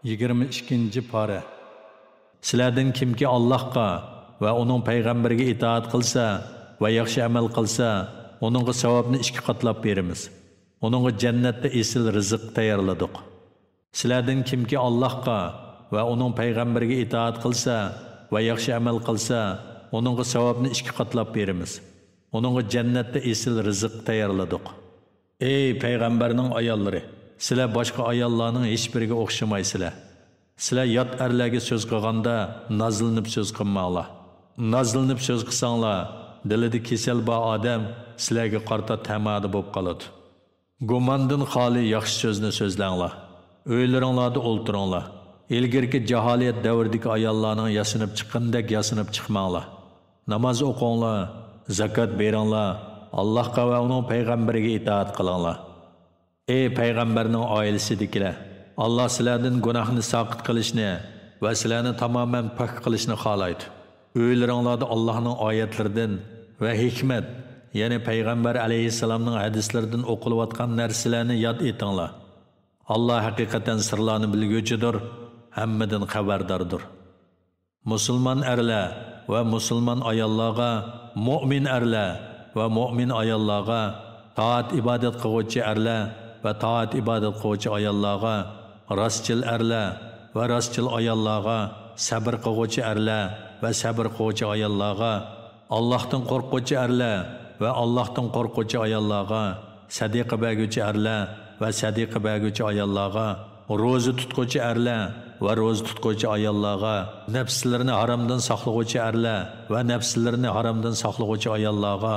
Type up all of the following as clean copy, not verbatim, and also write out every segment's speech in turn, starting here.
22. pora. Sizlardan kimki Allohga va uning payg'ambariga itoat qilsa va yaxshi amal qilsa, uningga savobni 2 qatlab beramiz. Uningga jannatda esil rizq tayyorladik. Sizlardan kimki Allohga va uning payg'ambariga itoat qilsa va yaxshi amal qilsa, uningga savobni 2 qatlab beramiz. Uningga jannatda esil rizq tayyorladik. Ey payg'ambarning ayollari, sizlar boshqa ayollarning hech biriga o'xshamaysizlar. Sizlar yot erlarga so'z qilganda nazlanib so'z qilmanglar. Nazlanib so'z qilsanglar, dilida kasal bor odam sizlarga qarta tamadi bo'lib qoladi. Gumondan xoli yaxshi so'zni so'zlanglar. Uylaringlarda o'ltiringlar. Ilgirki jaholiyat davridagi ayollarning yasinib chiqqandek yasinib chiqmanglar. Namoz o'qinglar, zakot beringlar, Allohga va uning payg'ambariga itoat qilinglar. Ey payg'ambarning oilasidagilar, Allah sizlardan gunohni saqit qilishni va sizlarni tamoman pok qilishni xohlaydi. Uylaringlarda Allohning oyatlaridan va hikmat, ya'ni payg'ambar alayhissalomning hadislaridan o'qilayotgan narsalarni yod etinglar. Allah haqiqatan sirlarni bilguvchidir, hammadan xabardordir. Musulmon erlar va musulmon ayollarga, mu'min erlar va mu'min ayollarga, taat ibodat qiluvchi erlar va taat ibodat qiluvchi ayollarga, rostchil erlar va rostchil ayollarga, sabr qiluvchi erlar va sabr qiluvchi ayollarga, Allohdan qo'rquvchi erlar va Allohdan qo'rquvchi ayollarga, sadiqa berguvchi erlar va sadiqa berguvchi ayollarga, ro'za tutuvchi erlar va ro'za tutuvchi ayollarga, nafslarini haromdan saqlovchi erlar va nafslarini haromdan saqlovchi ayollarga,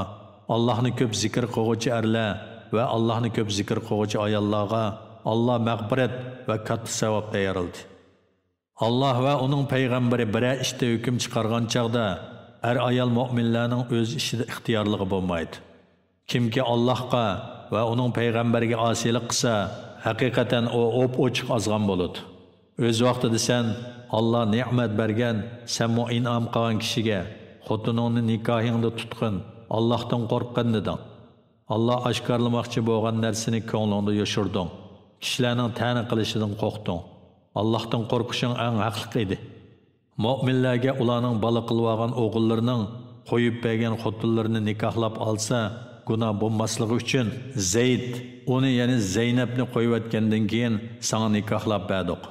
Allohni ko'p zikr qiluvchi erlar va Allohni ko'p zikr qiluvchi ayollarga Allah mag'firat va katta savob tayyorladi. Allah va uning payg'ambari biror ishda hukm chiqargan chaqda ayol mu'minlarning o'z ishida ixtiyorligi bo'lmaydi. Kimki Allohga va uning payg'ambariga osiylik qilsa, haqiqatan u ochiq ozg'on bo'ladi. O'z vaqtida sen Allah ne'mat bergan, sen mu in'om qilgan kishiga xotiningni nikohingda tutqin, Allohdan qo'rqqin deding. Allah oshkorlamoqchi bo'lgan narsani ko'nglingda yoshirding. Kishilarning ta'na qilishidan qo'rqding. Allohdan qo'rqishing eng haqliq edi. Mu'minlarga ularning bola qilib olgan o'g'illarining qo'yib bergan xotinlarini nikohlab olsa, gunoh bo'lmasligi uchun Zayd uni ya'ni Zaynabni qo'yib keyin sana nikohlab berdik.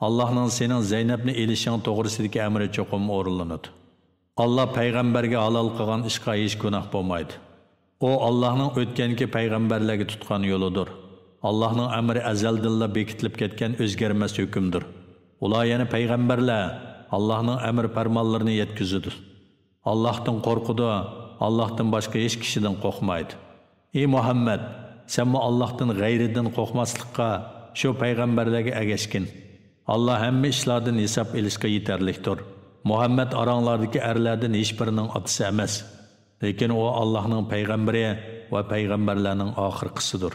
Allohning sening Zaynabni elishing to'g'risidagi amri cho'qim o'rinlanadi. Allah payg'ambarga halol qilgan ishga hech gunoh bo'lmaydi. O Allohning o'tganki payg'ambarlarga tutgan yo'lidir. Allohning amri azaldan bekitilib ketgan o'zgarmas hukmdir. Ular yana payg'ambarlar Allohning amr farmonlarini yetkazadi. Allohdan qo'rqidi, Allohdan boshqa hech kishidan qo'rqmaydi. Ey Muhammad, sen mu Allohdan g'ayridan qo'rqmaslikqa shu payg'ambarlarga agashgin. Allah hamma ishlardan hisob olishga yetarlikdir. Muhammad aranglardagi erlardan hech birining otasi emas, lekin u Allohning payg'ambari va payg'ambarlarning oxirgisidir.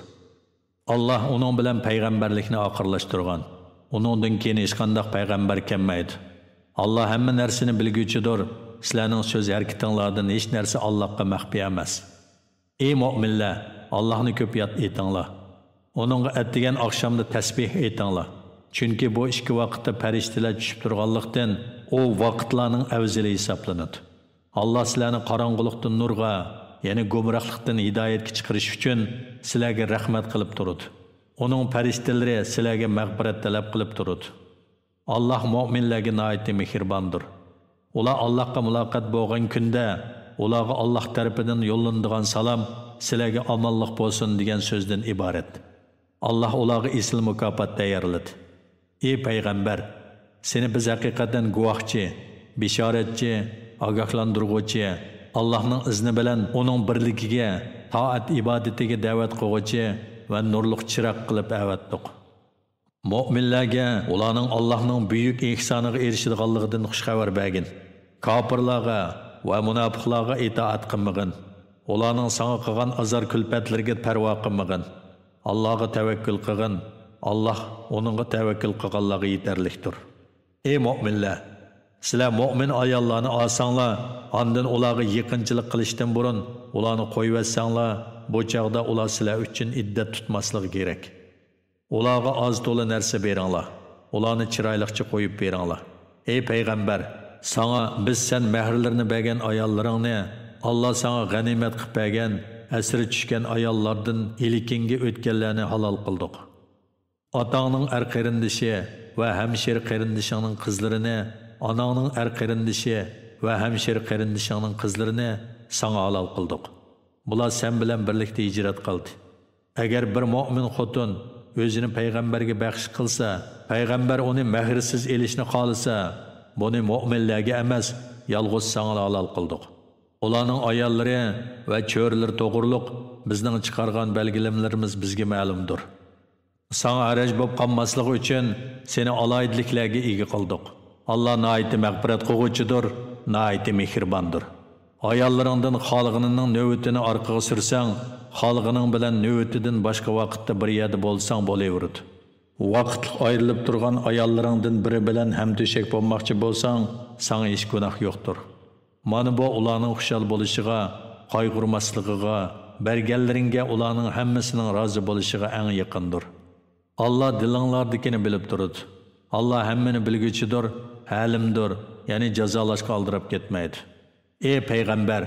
Allah uning bilan payg'ambarlikni oxirlashtirgan. Uningdan keyin hech qanday payg'ambar kelmaydi. Allah hamma narsani bilguvchidir. Sizlarning so'z harakatinglardan hech narsa Allohga maxfiy emas. Ey mu'minlar, Allohni ko'p yod etinglar. Uningga atdigan oqshomda tasbih etinglar. Chunki bu ikki vaqtda farishtalar tushib turganlikdan u vaqtlarning afzali hisoblanadi. Allah sizlarni qorong'ulikdan nurga, ya'ni gumrohlikdan hidoyatga chiqarish uchun sizlarga rahmat qilib turadi. Uning farishtalari sizlarga mag'firat talab qilib turadi. Allah mu'minlarga nihoyatda mehribondir. Ular Allohga muloqot bo'lgan kunda ularga Alloh tarafidan yo'llanadigan salom sizlarga omonlik bo'lsin degan so'zdan iborat. Allah ularga isl mukofot tayyorladi. Ey payg'ambar, seni biz haqiqatan guvohchi, bishoratchi, ogohlantiruvchi, Allohning izni bilan uning birligiga, toat ibodatiga da'vat qiluvchi va nurliq chiroq qilib avatdik. Mu'minlarga ularning Allohning buyuk ihsoniga erishadiganligidan xushxabar bergin. Kofirlarga va munofiqlarga itoat qilmagin. Ularning sana qilgan azor kulfatlarga parvo qilmagin. Allohga tavakkul qilgin. Allah onunğa tavakkul qilganlarga yetarlikdir. Ey mu'minlar, sizlar mu'min ayollarni olsanglar, ondan ularga yaqinchilik qilishdan burun ularni qo'yibetsanglar, bu chaqda ular sizlar uchun iddat tutmasligi kerak. Ularga oz to'la narsa beringlar. ularni chiroyliqcha qo'yib beringlar. Ey payg'ambar, sana biz sen mehrlarini bergan ayollaringni, Allah sana g'animat qilib bergan, asri tushgan ayollardan ilikinga o'tganlarni halol qildik. Otangning er qarindishi va hamshir qarindishingning qizlarini, onangning er qarindishi va hamshir qarindishingning qizlarini sana halol qildik. Bular sen bilan birlikda hijrat qildi. Agar bir mu'min xotin o'zini payg'ambarga baxsh qilsa, payg'ambar uni mehrsiz elishni xohlasa, buni mu'minlarga emas, yolg'iz sana halol qildik. Ularning ayollari va cho'rlar to'g'riliq bizning chiqargan belgilamlarimiz bizga ma'lumdir. Sana haraj bo'lib qolmasligi uchun seni alayidliklarga ega qildik. Allah nihoyat mag'firat qiluvchidir, nihoyat mehribondir. Ayollaringdan xolg'inining navbatini orqaga sursang, xolg'ining bilan navbatidan boshqa vaqtda bir yerda bo'lsang bo'laveradi. Vaqtli ayrilib turgan ayollaringdan biri bilan ham to'shak bo'lmoqchi bo'lsang, sana hech gunoh yo'qdir. Mana bu ularning xushal bo'lishiga, qayg'urmasligiga, berganlaringga ularning hammasining rozi bo'lishiga eng yaqindir. Allah dilinglardikini bilib turadi. Allah hammani bilguchidir, halimdir, ya'ni jazolashga oldirib ketmaydi. Ey payg'ambar,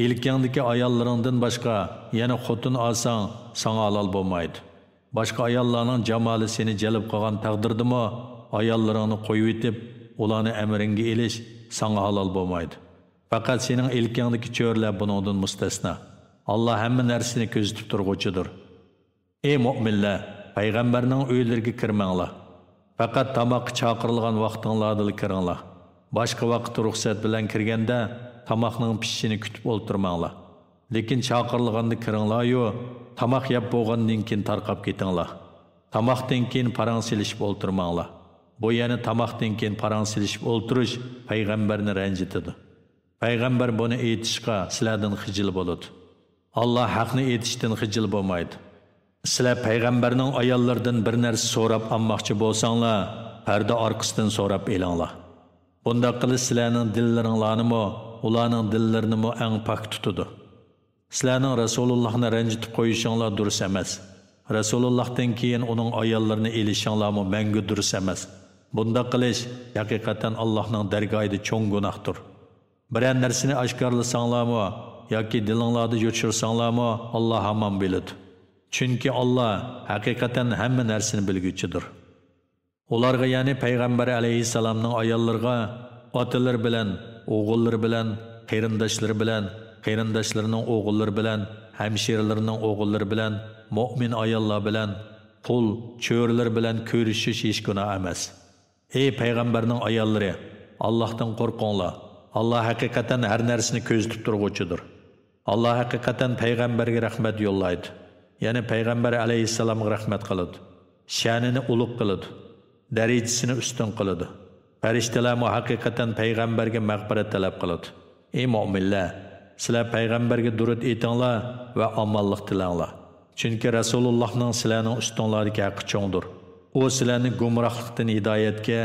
ilkingdagi ayollaringdan boshqa yana xotin olsang, sana halol bo'lmaydi. Boshqa ayollarning jamoli seni jalb qilgan taqdirdimi, ayollaringni qo'yib etib, ularni amringa elish sana halol bo'lmaydi. Faqat sening ilkingdagi cho'rlar buningdan mustasno. Allah hamma narsani ko'zitib turg'uchidir. Ey mu'minlar, payg'ambarning uylariga kirmanglar. Faqat tamoq chaqirilgan vaqtinglarda kiringlar. Boshqa vaqt ruxsat bilan kirganda tamoqning pishishini kutib o'ltirmanglar. Lekin chaqirilganda kiringlar-yu, tamoq yeb bo'lgandan keyin tarqab ketinglar. Tamoqdan keyin parang silishib o'ltirmanglar. Bu yana tamoqdan keyin parang silishib o'ltirish payg'ambarni ranjitadi. Payg'ambar buni aytishga sizlardan xijil bo'ladi. Allah haqni aytishdan xijil bo'lmaydi. Sizlar payg'ambarning ayollaridan bir narsa so'rab olmoqchi bo'lsanglar, parda orqasidan so'rab elinglar. Bunda qilish sizlarning dillaringlarni, ularning dillarini eng pok tutadi. Sizlarning Rasulullohni ranjitib qo'yishinglar durust emas. Rasulullohdan keyin uning ayollarini elishinglar mangu durust emas. Bunda qilish haqiqatan Allohning dargohida cho'ng gunohdir. Biror narsani oshkorlasanglarmi yoki dilinglarda yo'chirsanglarmi, Alloh hamon biladi. Chunki Allah haqiqatan hamma narsani bilguchidir. Ularga, ya'ni payg'ambar alayhissalomning ayollariga otalar bilan, o'g'illar bilan, qarindoshlar bilan, qarindoshlarining o'g'illari bilan, hamshiralarining o'g'illari bilan, mu'min ayollar bilan, qul, cho'rlar bilan ko'rishish hech gunoh emas. Ey payg'ambarning ayollari, Allohdan qo'rqinglar. Allah haqiqatan har narsani ko'zitib turg'uchidir. Allah haqiqatan payg'ambarga rahmat yo'llaydi. Ya'ni payg'ambar alayhissalomga rahmat qiladi. Sha'nini ulug' qiladi. Darajasini ustun qiladi. Farishtalar haqiqatan payg'ambarga mag'firat talab qiladi. Ey mu'minlar, sizlar payg'ambarga durud aytinglar va omonlik tilanglar. Chunki Rasulullohning sizlarning ustunlaridagi haqqi cho'ngdir. U sizlarni gumrohlikdan hidoyatga,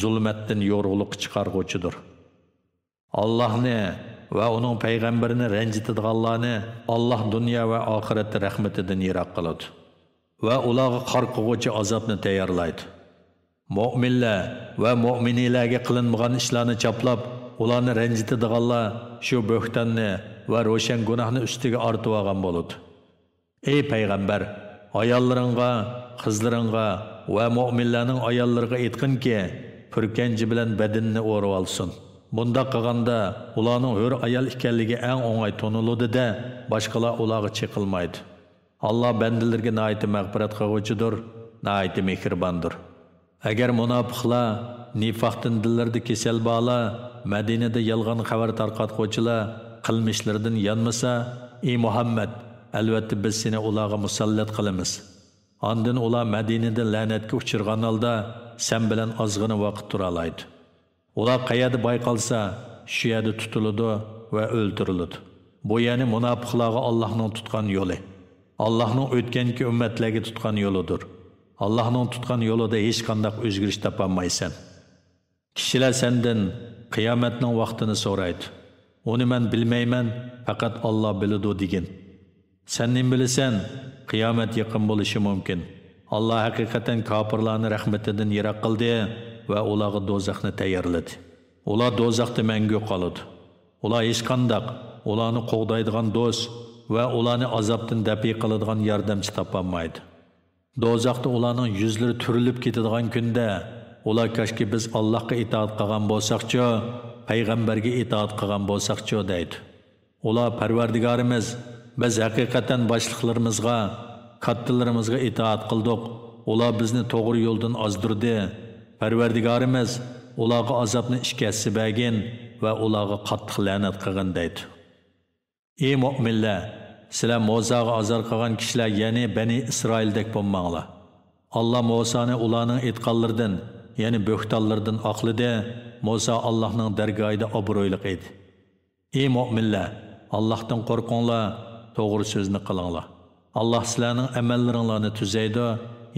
zulmatdan yorug'likka chiqarg'uvchidir. Allohni va uning payg'ambarini ranjitadiganlarni Allah dunyo va oxiratda rahmatidan yiroq qiladi va ularga qarquvchi azobni tayyorlaydi. Mu'minlar va mu'minilarga qilinmagan ishlarni chaplab, ularni ranjitadiganlar shu bo'xtanni va ro'shan gunohni ustiga ortib olgan bo'ladi. Ey payg'ambar, ayollaringga, qizlaringga va mu'minlarning ayollariga aytqinki, purkanji bilan badanni o'rib olsin. Bunda qilganda ularning hur ayol ekanligi eng o'ng'ay toniladi-da, boshqalar ularga chiqilmaydi. Allah bandalarga nihoyat mag'firat qiluvchidir, nihoyat mehribondir. Agar munofiqlar, nifoqdan dillarida kasal bo'la, Madinada yolg'on xabar tarqatuvchilar qilmishlaridan yanmasa, ey Muhammad, albatta biz seni ularga musallat qilamiz. Ondan ular Madinada la'natga uchirgan holda sen bilan ozg'ina vaqt tura oladi. Ular qayerda bayqalsa, shu yerda tutiladi va o'ldiriladi. Bu ya'ni munofiqlarga Allohning tutgan yo'li. Allohning o'tganki ummatlarga tutgan yo'lidir. Allohning tutgan yo'lida hech qanday o'zgarish topolmaysan. Kishilar sendan qiyomatning vaqtini so'raydi. Uni men bilmayman, faqat Alloh biladi degin. Sen nim bilasan? Qiyomat yaqin bo'lishi mumkin. Allah haqiqatan kafirlarni rahmetidan yiroq qildi va ularga do'zaxni tayyorladi. Ular do'zaxda mangu qoladi. Ular hech qanday ularni qo'g'daydigan do'st va ularni azobdan dafi qiladigan yordamchi topolmaydi. Do'zaxda ularning yuzlari turilib ketadigan kunda ular kashki biz Allohga itoat qilgan bo'lsaqchi, payg'ambarga itoat qilgan bo'lsaqchi deydi. Ular Parvardigorimiz, biz haqiqatan boshliqlarimizga, kattalarimizga itoat qildik. Ular bizni to'g'ri yo'ldan ozdirdi. Parvardigorimiz ularga azobni ishkatsi bergin va ularga qattiq la'nat qilgan deydi. Ey mu'minlar, sizlar Musaga azor qilgan kishilar, ya'ni Bani Isroildek bo'lmanglar. Allah Musani ularning etqanlaridan, ya'ni bo'xtonlardan oqladi. Musa Allohning dargohida obro'li edi. Ey mu'minlar, Allohdan qo'rqinglar, to'g'ri so'zni qilinglar. Allah sizlarning amallaringlarni tuzaydi,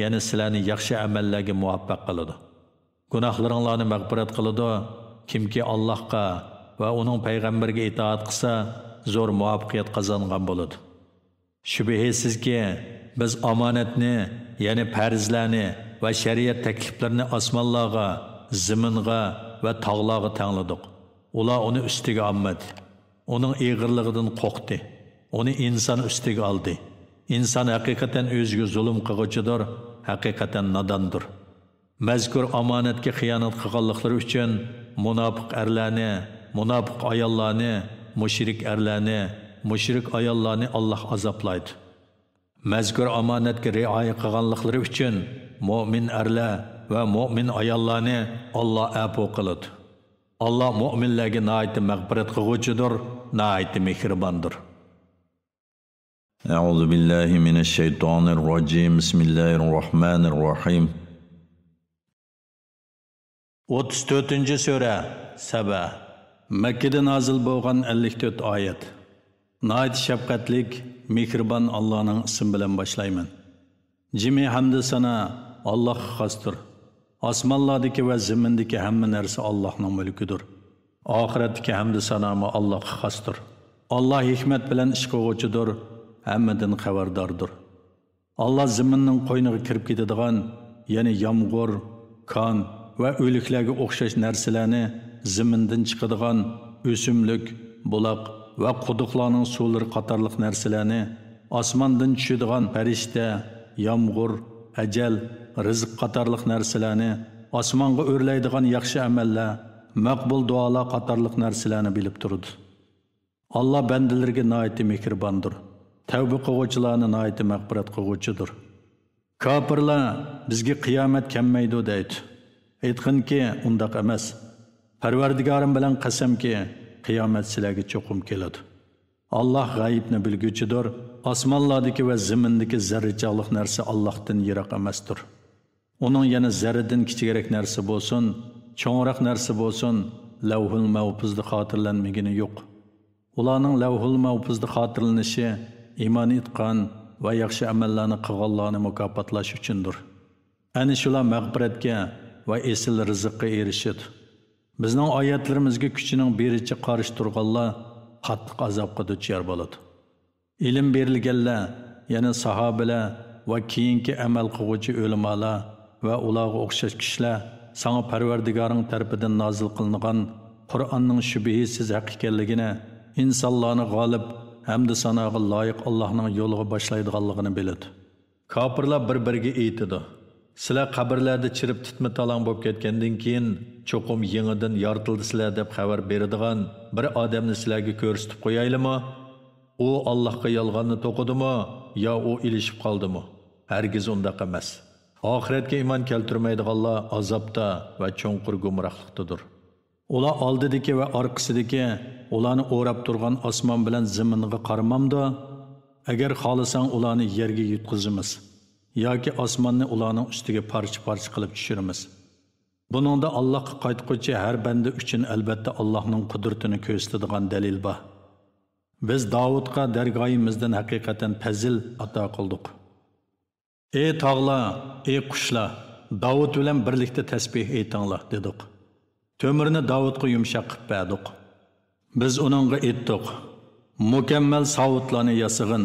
ya'ni sizlarni yaxshi amallarga muvaffaq qiladi. Gunohlaringlarni mag'firat qiladi. Kimki Allohga va uning payg'ambariga itoat qilsa, zo'r muvaffaqiyat qozongan bo'ladi. Shubhasizki, biz omonatni, ya'ni farzlarni va shariat takliflarini osmonlarga, zaminga va tog'larga tangladik. Ular uni ustiga olmadi. Uning eg'irligidan qo'rqdi. Uni inson ustiga oldi. İnsan haqiqatan o'ziga zulm qiluvchidir, haqiqatan nodondir. Mazkur omonatga xiyonat qilganliklari uchun munofiq erlarni, munofiq ayollarni, mushrik erlarni, mushrik ayollarni Alloh azoblaydi. Mazkur omonatga rioya qilganliklari uchun mu'min erlar va mu'min ayollarni Alloh afv qiladi. Alloh mu'minlarga nihoyat mag'firat qiluvchidir, nihoyat mehribondir. أعوذ بالله من الشيطان الرجيم بسم الله الرحمن الرحيم 34. sura Saba Mekkede nazil bo'lgan 54 oyat. Nihoyat shafqatlik, mehribon Allohning ismi bilan boshlayman. Jimi hamd sana Allohga xosdir. Osmonlardagi va zamindagi hamma narsa Allohning mulkidir. Oxiratdagi hamd sanomi Allohga xosdir. Alloh hikmat bilan ish qiluvchidir. Hammadan xabardordir. Allah zaminning qo'yniga kirib ketadigan, ya'ni yomg'ir, kon va o'liklarga o'xshash narsalarni, zamindan chiqadigan o'simlik, buloq va quduqlarning suvlari qatorliq narsalarni, osmondan tushadigan farishta, yomg'ir, ajal, rizq qatorliq narsalarni, osmonga o'rlaydigan yaxshi amallar, maqbul duolar qatorliq narsalarni bilib turdi. Allah bandalarga nihoyat mehribondir. Tavba qiluvchilarni nihoyat mag'firat qiluvchidir. Kofirlar bizga qiyomat kelmaydi deydi. Aytqinki, undaq emas. Parvardigorim bilan qasamki, qiyomat sizlarga cho'qim keladi. Alloh g'aybni bilguchidir. Osmonlardagi va zamindagi zarrachoqlik narsa Allohdan yiroq emasdir. Uning yana zarradan kichikroq narsa bo'lsin, cho'ngroq narsa bo'lsin, lavhul mahfuzda xotirlanmagani yo'q. Ularning lavhul mahfuzda xotirlanishi iman etgan va yaxshi amallarni qilganlarni mukofotlash uchundir. Ana shular mag'firatga va esil rizqqa erishadi. Bizning oyatlarimizga kuchining berichi qarshi turganlar qattiq azobga duchor bo'ladi. Ilm berilganlar, ya'ni sahobalar va keyingi amal qiluvchi ulamolar va ularga o'xshash kishilar sana Parvardigoring tarafidan nozil qilingan Qur'onning shubhasiz haq ekanligini, insonlarni g'olib hamda sanoga loyiq Allohning yo'liga boshlaydiganligini biladi. Kofirlar bir-biriga aytadi: "Sizlar qabrlarda chirib titma-talang bo'lib ketgandan keyin cho'qim yangidan yoritildi sizlar" deb xabar beradigan bir odamni sizlarga ko'rsatib qo'yaylimi? U Allohga yolg'onni to'qidimi yo u ilishib qoldimi? Hargiz undaq emas. Oxiratga iymon keltirmaydiganlar azobda va cho'nqur gumrohlikdadir. Ular oldidagi va orqasidagi ularni o'rab turgan osmon bilan zaminga qaramamda, agar xohlasang ularni yerga yutqizamiz yoki osmonni ularning ustiga parcha-parcha qilib tushiramiz. Buningda Allohga qaytquchi har banda uchun albatta Allohning qudratini ko'rsatadigan dalil bor. Biz Davudga dargohimizdan haqiqatan fazil ato qildik. Ey tog'lar, ey qushlar, Davud bilan birlikda tasbih aytinglar dedik. Tömürni Davudga yumshoq qilib berdik. Biz uningga aytdik: mukammal savutlarni yasag'in,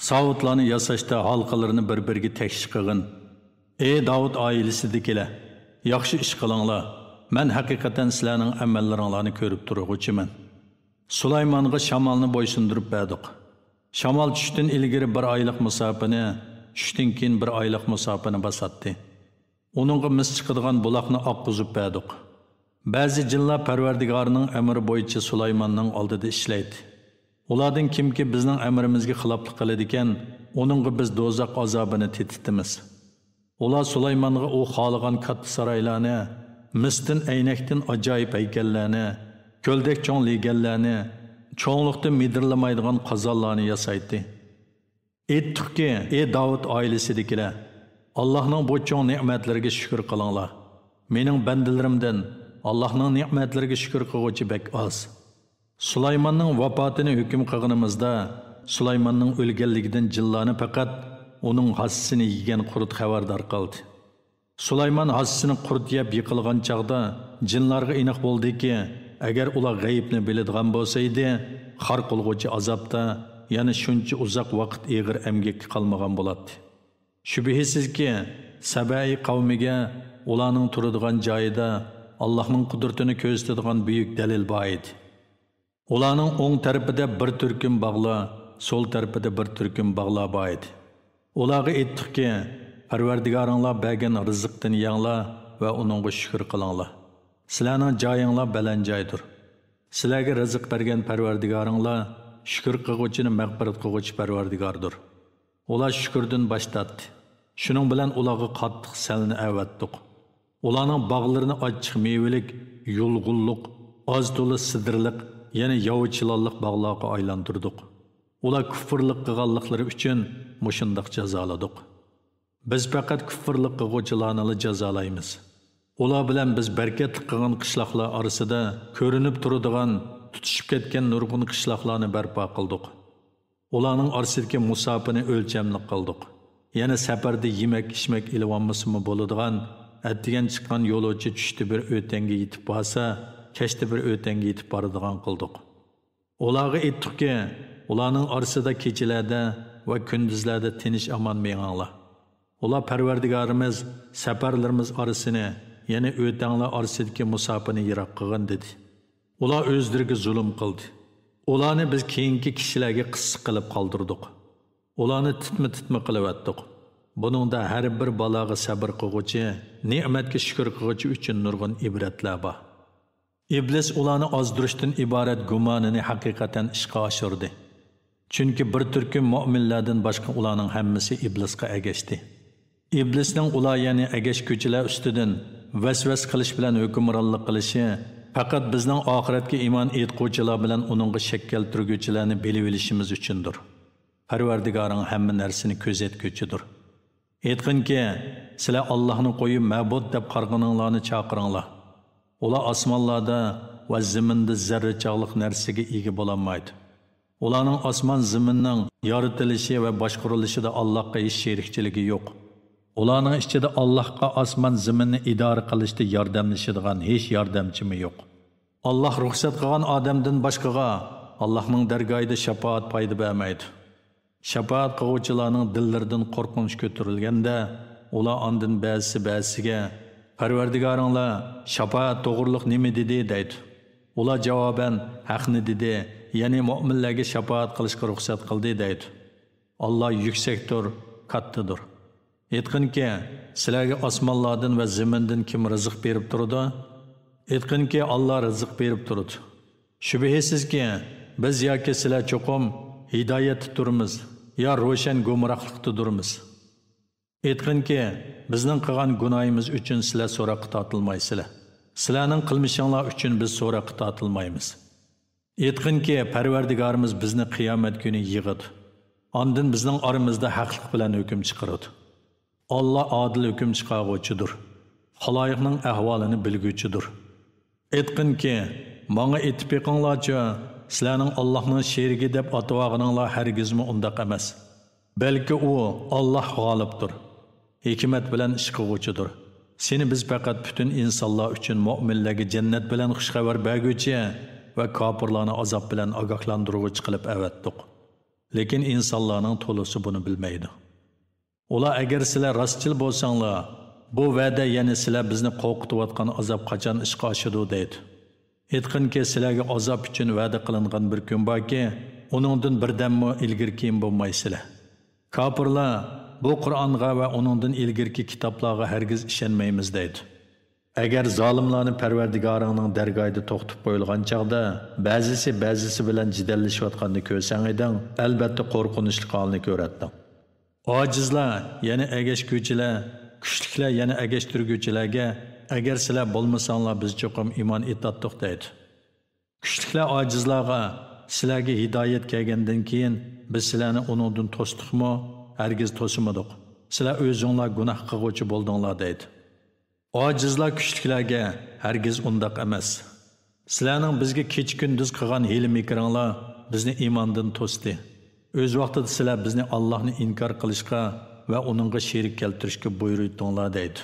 savutlarni yasashda halqalarini bir-biriga tekish qilgin Ey Davud oilasidagilar, yaxshi ish qilinglar. Men haqiqatan sizlarning amallaringlarni ko'rib turg'uchiman. Sulaymonga shamolni bo'ysundirib berdik. Shamol tushdan ilgari 1 oylik musofani, tushdan keyin 1 oylik musofani bosatdi. Uningga mis chiqadigan buloqni oqqizib berdik. Ba'zi jinlar Parvardigorning amri bo'yicha Sulaymonning oldida ishlaydi. Ulardan kimki bizning amrimizga xiloflik qiladi ekan, uningga biz do'zax azobini tetitimiz. Ular Sulaymonga u xohlagan katta saroylarni, mistin aynakdan ajoyib haykallarni, ko'ldek cho'ng leganlarni, cho'nglikda midirlamaydigan qozonlarni yasaydi. Aytdikki, ey Davud oilasidagilar, Allohning bu cho'ng ne'matlariga shukr qilinglar. Mening bandalarimdan Allohning ne'matlariga shukr qiluvchi bek oz. Sulaymonning vafotini hukm qilganimizda, Sulaymonning o'lganligidan jinlarni faqat uning hassini yegan qurt xabardor qildi. Sulaymon hassini qurt yeb yiqilgan chaqda jinlarga aniq bo'ldiki, agar ular g'aybni biladigan bo'lsa edi, xar qilg'uvchi azobda yana shuncha uzoq vaqt eg'ir emgakka qolmagan bo'ladi. Shubhisizki, Sabai qavmiga ularning turadigan joyida Allohning qudratini ko'rsatadigan buyuk dalil bor edi. Ularning o'ng tarafida bir turkum bog'lar, so'l tarafida bir turkum bog'lar bor edi. Ularga aytdikki, Parvardigoringlar bergan rizqdan yanglar va uningga shukr qilinglar. Sizlarning joyinglar baland joydir. Sizlarga rizq bergan Parvardigoringlar shukr qilguvchini mag'firat qilguvchi Parvardigordir. Ular shukrdan bosh tortdi. Shuning bilan ularga qattiq salni avatdik. Ularning bog'larini ochiq mevalik, yulg'unliq, oz to'la sidirliq, yana yovuchilanliq bog'larga aylantirdik. Ular kufrlik qilganliklari uchun mushundoq jazoladik. Biz faqat kufrlik qilguvchilarni jazolaymiz. Ular bilan biz barkatli qilgan qishloqlar orasida ko'rinib turadigan, tutishib ketgan nurg'un qishloqlarni barpo qildik. Ularning orasidagi musofani o'lchamli qildik. Yana safarda yemak-ichmak ilvonmasimi bo'ladigan, atdigan chiqqan yo'lovchi tushdi bir o'tanga yetib borsa, kechda bir o'tanga yetib boradigan qildik. Ularga aytdikki, ularning orasida kechalarda va kunduzlarda tinch omon menganglar. Ular Parvardigorimiz safarlarimiz orasini, yana o'tanglar orasidagi musofani yiroq qilgan dedi. Ular o'zlariga zulm qildi. Ularni biz keyingi kishilarga qissiq qilib qoldirdik. Ularni titma qilib atdik. Buningda har bir baloga sabr qilguvchi, ne'matga shukr qilguvchi uchun nurg'un ibratlar bor. Iblis ularni ozdirishdan iborat gumonini haqiqatan ishga oshirdi. Chunki bir turkum mu'minlardan boshqa ularning hammasi iblisga agashdi. Iblisning ular ya'ni agashuvchilar ustidan vasvas qilish bilan hukmronlik qilishi faqat bizning oxiratga iymon etquvchilar bilan uningga shak keltirguvchilarni bilib olishimiz uchundir. Parvardigoring hamma narsani ko'zatguvchidir. Aytqinki, sizlar Allohni qo'yib ma'bud deb qarg'aninglarni chaqiringlar. Ular osmonlarda va zaminda zarrachoqlik narsaga ega bo'lolmaydi. Ularning osmon zaminning yoritilishi va boshqarilishida Allohga hech sherikchiligi yo'q. Ularning ichida Allohga osmon zaminni idora qilishda yordamlashadigan hech yordamchimi yo'q. Alloh ruxsat qilgan odamdan boshqaga Allohning dargohida shafaat foyda bermaydi. Shafaat qiluvchilarning dillaridan qo'rqinch ko'tarilganda, ular ondan ba'zisiga Parvardigoringlar shafaat to'g'riliq nima dedi deydi. Ular javoban haqni dedi, ya'ni mu'minlarga shafaat qilishga ruxsat qildi deydi. Alloh yuksakdir, kattadir. Aytqinki, sizlarga osmonlardan va zamindan kim rizq berib turadi? Aytqinki, Alloh rizq berib turadi. Shubhisizki, biz yoki sizlar cho'qim hidoyatda turimiz, yo ro'shan gumrohlikda turimiz. Aytqinki, bizning qilgan gunohimiz uchun sizlar so'roqqa tortilmaysizlar. Sizlarning qilmishinglar uchun biz so'roqqa tortilmaymiz. Aytqinki, Parvardigorimiz bizni qiyomat kuni yig'adi. Ondan bizning oramizda haqlik bilan hukm chiqaradi. Allah adil hüküm çıkargıcıdır. Xaloyiqning ahvolini bilguvchidir. Aytqinki, menga aytib beqinglarcha, sizlarning Allohning sherigi deb atavog'inglar hargizmi undaq emas. Balki u Alloh g'olibdir. Hikmat bilan ish qiluvchidir. Seni biz faqat butun insonlar uchun mu'minlarga jannat bilan xush xabar berguvchi va kofirlarni azob bilan ogohlantiruvchi qilib avatdik. Lekin insonlarning to'lisi buni bilmaydi. Ular agar sizlar rostchil bo'lsanglar, bu va'da yana sizlar bizni qo'rqitayotgan azob qachon ishga oshadi deydi. Aytqinki, sizlarga azob uchun va'da qilingan bir kun borki, uningdan birdammi ilgari keyin bo'lmaysizlar. Kofirlar bu Qur'onga va uningdan ilgirki kitoblarga hargiz ishonmaymiz deydi. Agar zolimlarni Parvardigoringning dargohida to'xtatib qo'yilgan chaqda, ba'zisi bilan jidallashayotganini ko'rsang eding, albatta qo'rqinchli holni ko'ratding. Ojizlar, ya'ni agashguvchilar, kuchliklar, ya'ni agashtirguvchilarga agar sizlar bo'lmasanglar biz cho'qim iymon etdik deydi. Kuchliklar ojizlarga sizlarga hidoyat kelgandan keyin biz sizlarni uningdan to'sdikmi? Hargiz to'simadik. Sizlar o'zinglar gunoh qilguvchi bo'ldinglar deydi. Ojizlar kuchliklarga hargiz undaq emas. Sizlarning bizga kecha-kunduz qilgan hiyla-mikringlar bizni iymondan to'sdi. O'z vaqtida sizlar bizni Allohni inkor qilishga va uningga sherik keltirishga buyurdinglar deydi.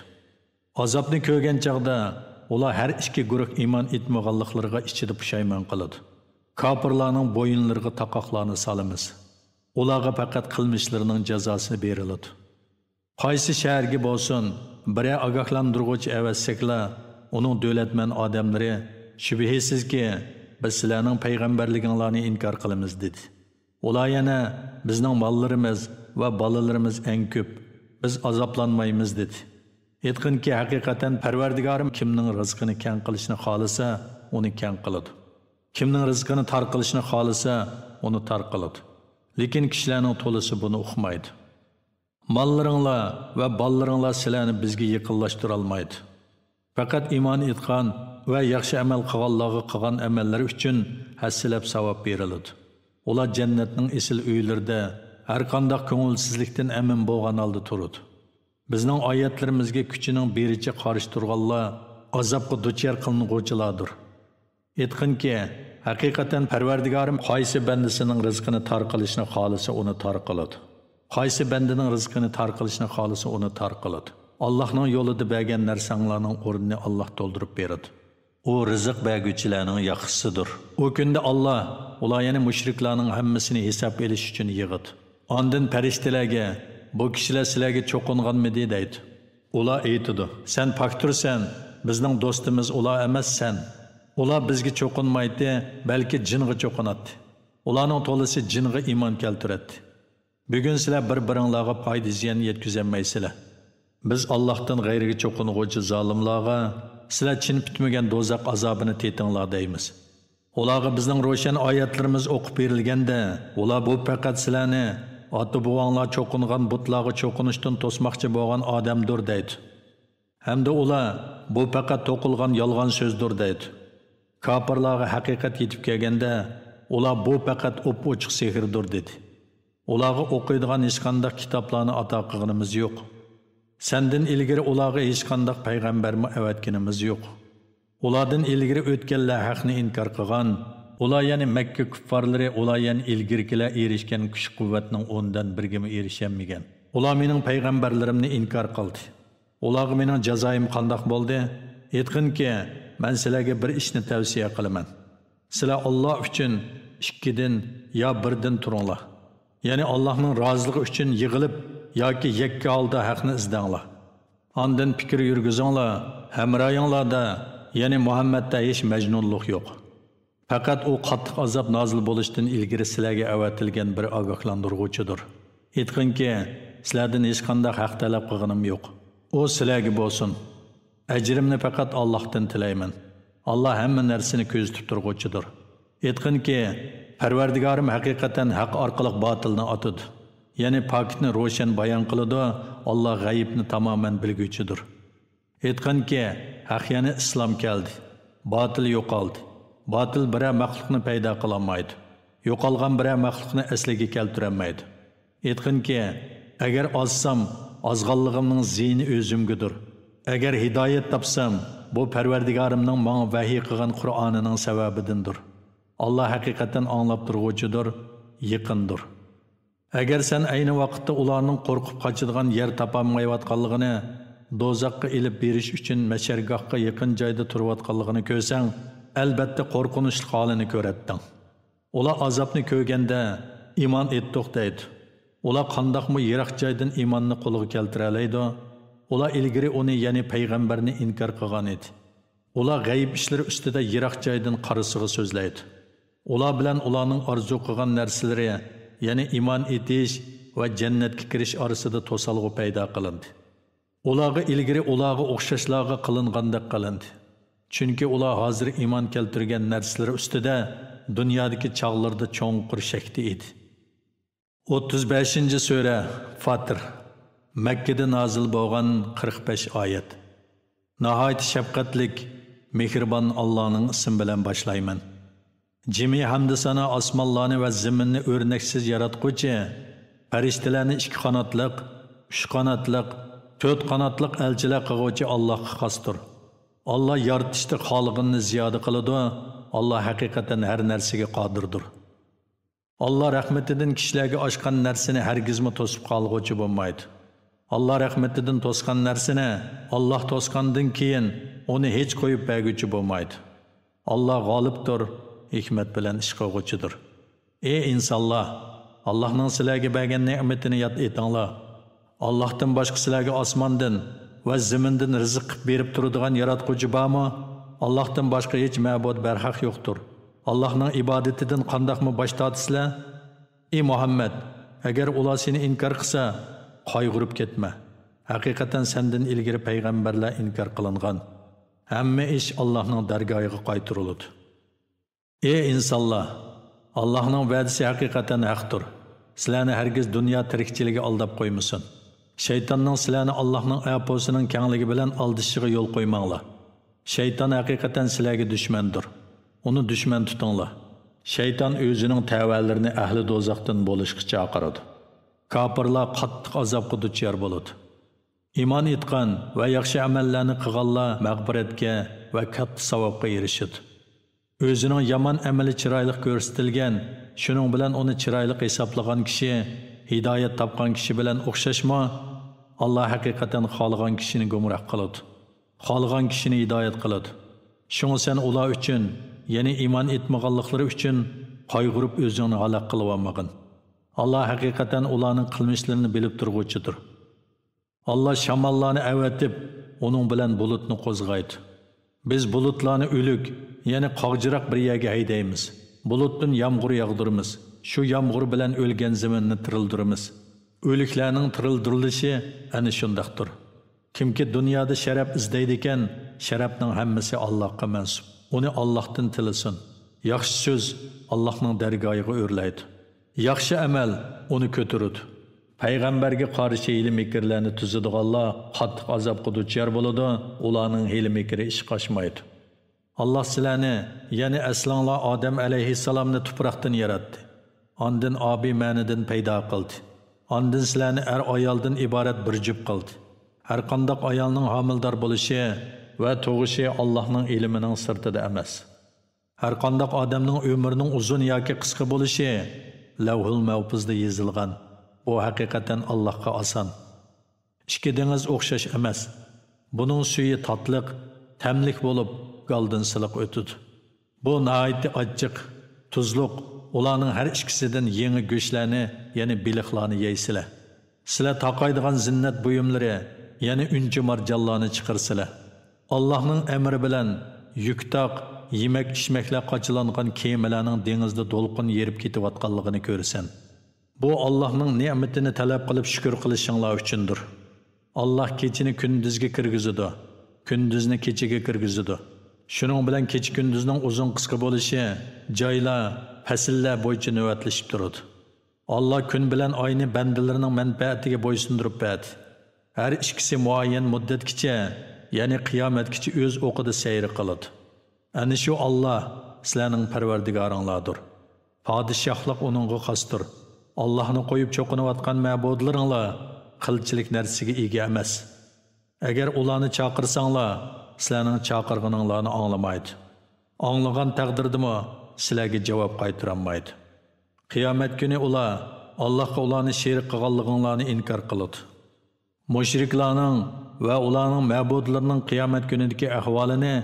Azobni ko'rgan chaqda ular har ikki guruh iymon etmaganliklariga ichida pushaymon qiladi. Kofirlarning bo'yinlariga taqoqlarni solamiz. Ularga faqat qilmishlarining jazosini beriladi. Qaysi shaharga bo'lsin, biri ogohlantiruvchi avatsaklar, uning davlatman odamlari shubhisizki biz sizlarning payg'ambarliginglarni inkor qilamiz dedi. Ular yana bizning mollarimiz va bolalarimiz eng ko'p, biz azoblanmaymiz dedi. Aytqinki, haqiqatan Parvardigorim kimning rizqini keng qilishni xolasa, uni keng qiladi. Kimning rizqini tar qilishni xolasa, uni tar qiladi. Lekin kishilarning to'lisi buni uqmaydi. Mollaringlar va bolaringlar sizlarni bizga yaqinlashtira olmaydi. Faqat iymon etgan va yaxshi amal qilganlarga qilgan amallari uchun hassilab savob beriladi. Ular jannatning esil uylarida har qanday ko'ngilsizlikdan amin bo'lgan holda turadi. Bizning oyatlarimizga kuchining bericha qarshi turganlar azobga duchor qilinuvchilardir. Aytqinki, haqiqatan Parvardigorim qaysi bandasining rizqini tar qilishni xolisa uni tar qiladi. Qaysi bandaning rizqini tar qilishni xolisa uni tar qiladi. Allohning yo'lida bergan narsanglarning o'rnini Alloh to'ldirib beradi. U rizq berguvchilarning yaxshisidir. U kunda Alloh ular yana mushriklarning hammasini hisob elish uchun yig'adi. Ondan farishtalarga bu kishilar sizlarga cho'qinganmidi deydi. Ular aytadi: "Sen paktursan, bizning do'stimiz ular emassan." Ular bizga cho'qinmaydi, balki jinga cho'qinadi. Ularning to'lisi jinga iymon keltiradi. Bugun sizlar bir-biringlarga foyda ziyon yetkazolmaysizlar. Biz Allohdan g'ayriga cho'qinguvchi zolimlarga sizlar chin bitmagan do'zax azobini tetinglar deymiz. Ularga bizning ro'shan oyatlarimiz o'qib berilganda, ular bu faqat sizlarni ota-bovonglar cho'qingan butlarga cho'qinishdan to'smoqchi bo'lgan odamdir deydi. Hamda ular bu faqat to'qilgan yolg'on so'zdir deydi. Kofirlarga haqiqat yetib kelganda, ular bu faqat o'p-ochiq sehrdir dedi. Ularga o'qiydigan hech qanday kitoblarni ato qilganimiz yo'q. Sendan ilgari ularga hech qanday payg'ambarni avatganimiz yo'q. Ulardan ilgari o'tganlar haqni inkor qilgan, ular ya'ni Makka kuffarlari ular ya'ni ilgirkilar erishgan kuch-quvvatning 10dan 1ga erishaolmagan. Ular mening payg'ambarlarimni inkor qildi. Ularga mening jazoim qandoq bo'ldi? Aytqinki, men sizlarga bir ishni tavsiya qilaman. Sizlar Alloh uchun 2dan yo 1dan turinglar. Ya'ni Allohning roziligi uchun yig'ilib yoki yakka holda haqni izdanglar. Ondan fikr yurgizinglar, hamroyinglarda, ya'ni Muhammadda hech majnunlik yo'q. Faqat u qattiq azob nozil bo'lishdan ilgari sizlarga avatilgan bir ogohlantiruvchidir. Aytqinki, sizlardan hech qanday haq talab qilganim yo'q. U sizlarga bo'lsin. Ajrimni faqat Allohdan tilayman. Alloh hamma narsani ko'zitib turg'uvchidir. Aytqinki, Parvardigorim haqiqatan haq orqali botilni otadi. Ya'ni pokitni ro'shan bayon qiladi. Alloh g'ayibni tamoman bilguvchidir. Aytqinki, haq yana islom keldi. Botil yo'qoldi. Botil biror maxluqni paydo qila olmaydi. Yo'qolgan biror maxluqni asliga keltira olmaydi. Aytqinki, agar ozsam, ozg'anligimning ziyni o'zimgadir. Agar hidoyat topsam, bu Parvardigorimning menga vahiy qilgan Qur'onining sababidandir. Allah haqiqatan anglab turg'uvchidir, yaqindir. Agar sen ayni vaqtda ularning qo'rqib qochadigan yer topolmayotganligini, do'zaxga ilib berish uchun mashargohga yaqin joyda turayotganligini ko'rsang, albatta qo'rqinchli holini ko'ratding. Ular azobni ko'rganda iymon etdik deydi. Ular qandaqmı yiroq joydan iymonni qo'lga keltira oladi? Ular ilgari uni, ya'ni payg'ambarni inkor qilgan edi. Ular g'ayb ishlari ustida yiroq joydan qarisiga so'zlaydi. Ular bilan ularning orzu qilgan narsalari, ya'ni iymon etish va jannatga kirish orasida to'salg'u paydo qilindi. Ularga ilgari ularga o'xshashlarga qilingandek qilindi. Chunki ular hozir iymon keltirgan narsalar ustida dunyodagi chog'larda cho'nqur shakti edi. 35-sura Fatir. Makkada nozil bo'lgan 45 oyat. Nihoyat shafqatlik, mehribon Allohning ismi bilan boshlayman. Jimi hamda sana osmonlarni va zaminni o'rnaksiz yaratquchi, farishtalarni 2 qanotliq, 3 qanotliq, 4 qanotliq elchilar qiluvchi Allohga xosdir. Allah yaratishda xoliqini ziyoda qiladi. Allah haqiqatan har narsaga qodirdir. Allah rahmetidan kishilarga oshgan narsani hargizmi to'sib qolg'uvchi bo'lmaydi. Allah rahmetidan to'sgan narsani Allah to'sgandan keyin uni hech qo'yib berguchi bo'lmaydi. Allah g'olibdir, hikmat bilan ish qilg'uchidir. Ey insonlar, Allohning sizlarga bergan ne'matini yod etinglar. Allohdan boshqa sizlarga osmondan va zamindan rizq qilib berib turadigan yaratquchi bormi? Allohdan boshqa hech ma'bud barhaq yo'qdir. Allohning ibodatidan qandoqmi bosh tortisizlar? Ey Muhammad, agar ular seni inkor qilsa, qayg'urib ketma. Haqiqatan sendan ilgari payg'ambarlar inkor qilingan. Hamma ish Allohning dargohiga qaytariladi. Ey insonlar, Allohning va'dasi haqiqatan haqdir. Sizlarni hargiz dunyo tirikchiligi aldab qo'ymasin. Shaytonning sizlarni Allohning aposining kengligi bilan aldishiga yo'l qo'ymanglar. Shayton haqiqatan sizlarga dushmandir. Uni dushman tutinglar. Shayton o'zining tavallarini ahli do'zaxdan bo'lishga chaqiradi. Kafirlar qattiq azobga duchor bo'ladi. Iymon etgan va yaxshi amallarni qilganlar mag'firatga va katta savobga erishadi. O'zining yomon amali chiroyli ko'rsatilgan, shuning bilan uni chiroyli hisoblagan kishi hidoyat topgan kishi bilan o'xshashmi? Alloh haqiqatan xohlagan kishini gumroh qiladi. Xohlagan kishini hidoyat qiladi. Shunga sen ular uchun, ya'ni iymon etmaganliklari uchun qayg'urib o'zingni halok qilib olmagin. Allah haqiqatan ularning qilmishlarini bilib turg'uchidir. Allah shamollarni avatib, uning bilan bulutni qo'zg'aydi. Biz bulutlarni o'lik, ya'ni qog'jiroq bir yerga haydaymiz. Bulutdan yomg'ir yog'diramiz. Shu yomg'ir bilan o'lgan zaminni tirildiramiz. O'liklarning tirildirilishi ana shundaqdir. Kimki dunyoda sharaf izlaydi ekan, sharafning hammasi Allohga mansub. Uni Allohdan tilasin. Yaxshi so'z Allohning dargohiga o'rlaydi. Yaxshi amal uni ko'taradi. Payg'ambarga qarshi hiyla-mekrlarni tuzadiganlar qattiq azobga duchor bo'ladi. Ularning hiyla-mekri ish qo'shmaydi. Allah sizlarni, ya'ni aslonlar Odam alayhissalomni tuproqdan yaratdi. Ondan obi ma'nidan paydo qildi. Ondan sizlarni ayoldan iborat bir jup qildi. Har qanday ayolning homildor bo'lishi va tug'ishi Allohning ilmining sirtida emas. Har qanday odamning umrining uzun yoki qisqa bo'lishi Lavhul Mahfuzda yozilgan. Bu haqiqatan Allohga oson. Ikki dengiz o'xshash emas. Buning suyi tatliq, tamlik bo'lib, galdan siliq o'tadi. Bu nihoyat achchiq, tuzliq. Ularning har ikkisidan yangi go'shtlarni, ya'ni biliqlarni yeysizlar. Sizlar taqaydigan zinnat buyumlari, ya'ni unchi marjonlarni chiqarsizlar. Allohning amri bilan yuktoq, yemak-ichmaklar qochilangan kemalarning dengizda to'lqin yerib ketayotganligini ko'rsan. Bu Allohning ne'matini talab qilib shukr qilishinglar uchundir. Alloh kechini kunduzga kirgizadi, kunduzni kechaga kirgizadi. Shuning bilan kecha kunduzning uzun qisqa bo'lishi joylar, fasllar bo'yicha navbatlashib turadi. Alloh kun bilan oyni bandalarining manfaatiga bo'ysundirib berdi. Har ikkisi muayyan muddatgacha, ya'ni qiyomatgacha o'z o'qida sayr qiladi. Ana shu Alloh sizlarning parvardigoringlardir. Podshohlik uningga xosdir. Allohni qo'yib cho'qinayotgan ma'budlaringlar qilchilik narsaga ega emas. Agar ularni chaqirsanglar, sizlarning chaqirganinglarni anglamaydi. Anglagan taqdirdami sizlarga javob qaytarolmaydi. Qiyomat kuni ular Allohga ularni sherik qilganliginglarni inkor qiladi. Mushriklarning va ularning ma'budlarining qiyomat kunidagi ahvolini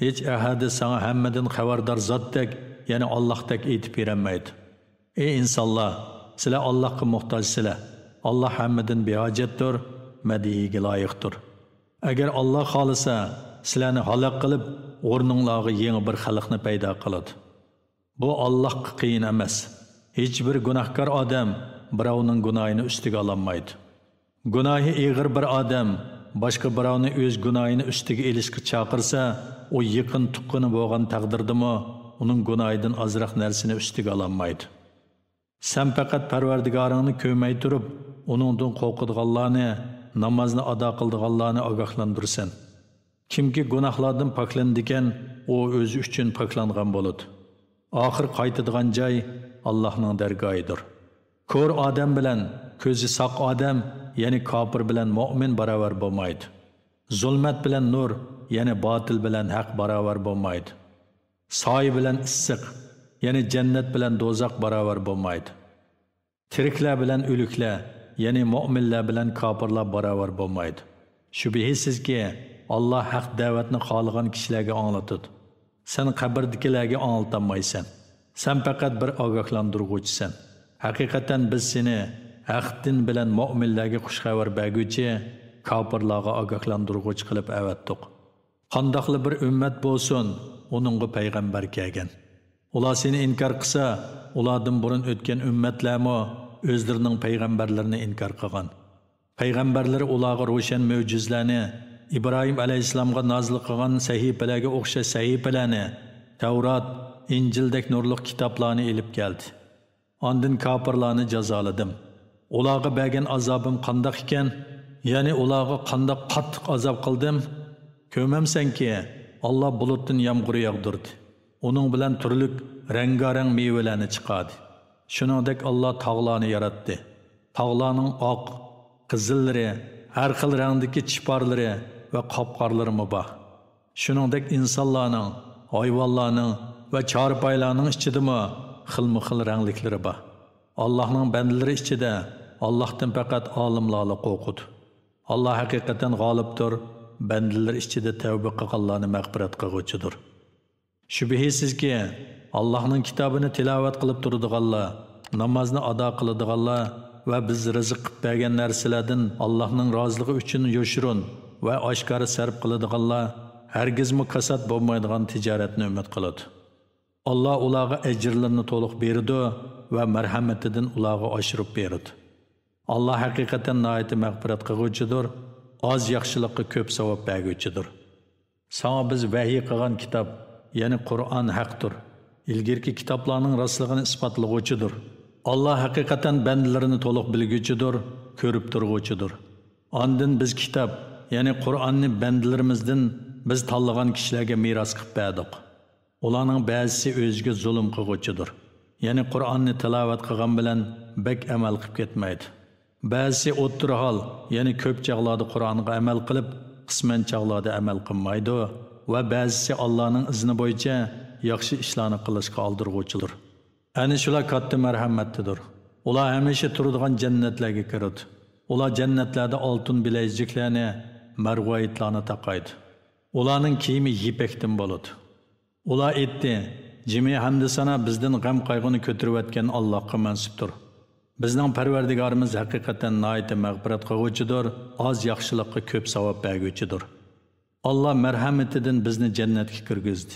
hech ahadi sana hammadan xabardor zotdek, ya'ni Allohdek aytib berolmaydi. Ey insonlar, sizlar Allohga muhtojsizlar. Allah hammadan behojatdir, madihiga loyiqdir. Agar Alloh xolisa, sizlarni halok qilib, o'rninglarga yangi bir xalqni paydo qiladi. Bu Allohga qiyin emas. Hech bir gunohkor odam birovning gunohini ustiga olmaydi. Gunohi og'ir bir odam boshqa birovni o'z gunohini ustiga elishga chaqirsa, o yaqin tuqqani bo'lgan taqdirdami, uning gunohidan ozroq narsani ustiga olmaydi. Sen faqat Parvardigoringni ko'may turib, uningdan qo'rqadiganlarni, namozni ado qiladiganlarni ogohlantirsan. Kimki gunohlardan poklandikan, u o'zi uchun poklangan bo'ladi. Oxir qaytadigan joy Allohning dargohidir. Ko'r odam bilan ko'zi soq odam, ya'ni kofir bilan mu'min barobar bo'lmaydi. Zulmat bilan nur, ya'ni botil bilan haq barobar bo'lmaydi. Soy bilan issiq, ya'ni jannat bilan do'zax barobar bo'lmaydi. Tiriklar bilan o'liklar, ya'ni mu'minlar bilan kofirlar barobar bo'lmaydi. Shubhisizki, Alloh haq da'vatni xohlagan kishilarga anglatadi. Sen qabrdagilarga anglatmaysan. Sen faqat bir ogohlantiruvchisan. Haqiqatan biz seni haq din bilan mu'minlarga xushxabar berguvchi, kofirlarga ogohlantiruvchi qilib avatdiq. Qandoqli bir ummat bo'lsin, uningga payg'ambar kelgan. Ular seni inkor qilsa, ulardan burun o'tgan ummatlarmi o'zlarining payg'ambarlarini inkor qilgan. Payg'ambarlar ularga ro'shan mo'jizlarni, İbrahim aleyhisselamga nazil qilgan sahifalarga o'xshash sahifalarni, Tavrat, İncildek nurluq kitoblarni elib keldi. Ondan kofirlarni jazoladim. Ularga bergan azobim qandoq ekan, ya'ni ularga qandoq qattiq azob qildim? Ko'mamsanki, Alloh bulutdan yomg'ir yog'dirdi. Uning bilan turli rangarang mevalarni chiqardi. Shuningdek Alloh tog'larni yaratdi. Tog'larning oq, qizillari, har xil rangdagi chiporlari va qop-qorlari bor. Shuningdek insonlarning, hayvonlarning va chorpoylarning ichidami xilma-xil rangliklari bor. Allohning bandalari ichida Allohdan faqat olimlarni qo'rqudi. Alloh haqiqatan g'olibdir, bandalar ichida tavba qilganlarni mag'firat qiluvchidir. Shubhisizki, Allohning kitobini tilovat qilib turadiganlar, namozni ado qiladiganlar va biz rizq qilib bergan narsalardan Allohning roziligi uchun yoshirun va oshkora sarf qiladiganlar hargizmi kasod bo'lmaydigan tijoratni umid qiladi. Alloh ularga ajrlarni to'liq beradi va marhamatidan ularga oshirib beradi. Alloh haqiqatan nihoyatda mag'firat qiluvchidir, oz yaxshilikqa ko'p savob berguvchidir. Sana biz vahiy qilgan kitob, ya'ni Qur'on haqdir. İlgirki kitoblarning rostligini isbotlovchidir. Alloh haqiqatan bandalarini to'liq bilguvchidir, ko'rib turg'uvchidir. Ondan biz kitob, ya'ni Qur'onni bandalarimizdan biz tanlagan kishilarga meros qilib berdik. Ularning ba'zisi o'ziga zulm qiluvchidir. Ya'ni Qur'onni tilovat qilgan bilan bek amal qilib ketmaydi. Ba'zisi o'ttir hol, ya'ni ko'p chaqlarda Qur'onga amal qilib, qisman chaqlarda amal qilmaydi va ba'zisi Allohning izni bo'yicha yaxshi ishlarni qilishga oldiruvchidir. Ana shular katta marhamatlidir. Ular hamisha turadigan jannatlarga kiradi. Ular jannatlarda oltin bileziklarni, marvoyitlarni taqaydi. Ularning kiyimi yipakdan bo'ladi. Ular aytdi: "Jimi hamd sana bizdan g'am qayg'uni ko'tarayotgan Allohga mansubdir. Bizning Parvardigorimiz haqiqatan nihoyatda mag'firat qiluvchidir, oz yaxshilikqa ko'p savob berguvchidir." Alloh marhamatidan bizni jannatga kirgizdi.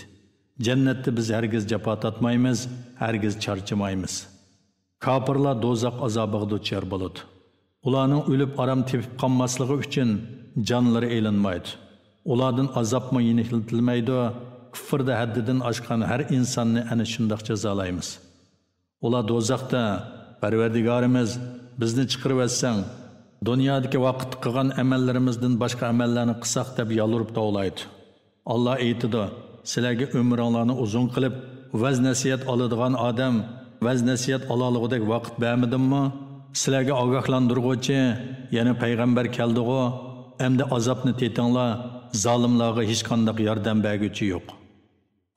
Jannatda biz hargiz jafo tatmaymiz, hargiz charchamaymiz. Kofirlar do'zax azobiga duchor bo'ladi. Ularning o'lib aram tepib qolmasligi uchun jonlari elinmaydi. Ulardan azobmi yenitilmaydi. Kufrda haddidan oshgan har insonni ana shundoq jazolaymiz. Ular do'zaxda Parvardigorimiz bizni chiqarib olsang, dunyodagi vaqt qilgan amallarimizdan boshqa amallarni qilsaq deb yolurib tovlaydi. Alloh aytadi: "Sizlarga umringlarni uzun qilib, vaz nasihat oladigan odam, vaz nasihat olaligidek vaqt bermidimmi? Sizlarga ogohlantiruvchi, yana payg'ambar keldi-ku, endi azobni tetinglar, zolimlarga hech qanday yordam berguvchi yo'q."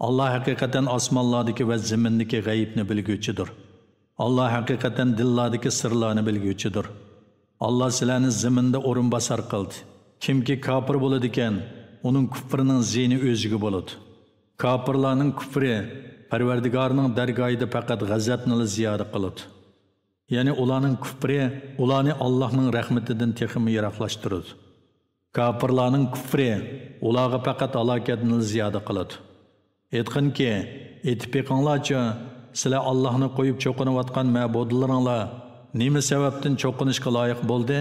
Alloh haqiqatan osmonlardagi va zamindagi g'aybni bilguvchidir. Alloh haqiqatan dillardagi sirlarni bilguvchidir. Alloh sizlarni zaminda o'rinbosar qildi. Kimki kofir bo'ladi ekan, uning kufrining ziyni o'ziga bo'ladi. Kofirlarning kufri Parvardigorning dargohida faqat g'azabni ziyoda qiladi. ya'ni ularning kufri ularni Allohning rahmatidan texmi yiroqlashtiradi. Kafirlarning kufri ularga faqat halokatni ziyoda qiladi. Aytqinki, aytib beqinglarcha, sizlar Allohni qo'yib cho'qinayotgan ma'budlaringlar nima sababdan cho'qinishga loyiq bo'ldi?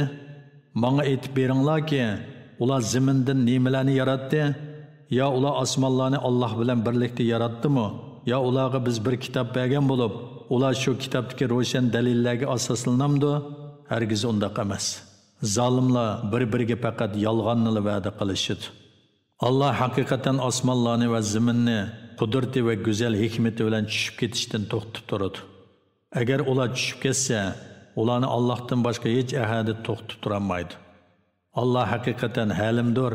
Menga aytib beringlarki, ular zamindan nimalarni yaratdi? Ya ular osmonlarni Alloh bilan birlikda yaratdimi? Ya ularga biz bir kitob bergan bo'lib, ular shu kitobdagi ro'shan dalillarga asoslanamdi? Hargiz undaq emas. Zalimlar bir-biriga faqat yolg'onni va'da qilishadi. Allah haqiqatan osmonlarni va zaminni qudrati va go'zal hikmati bilan tushib ketishdan to'xtatib turadi. Agar ular tushib ketsa, ularni Allohdan boshqa hech ahadi to'xtatib tura olmaydi. Allah haqiqatan halimdir,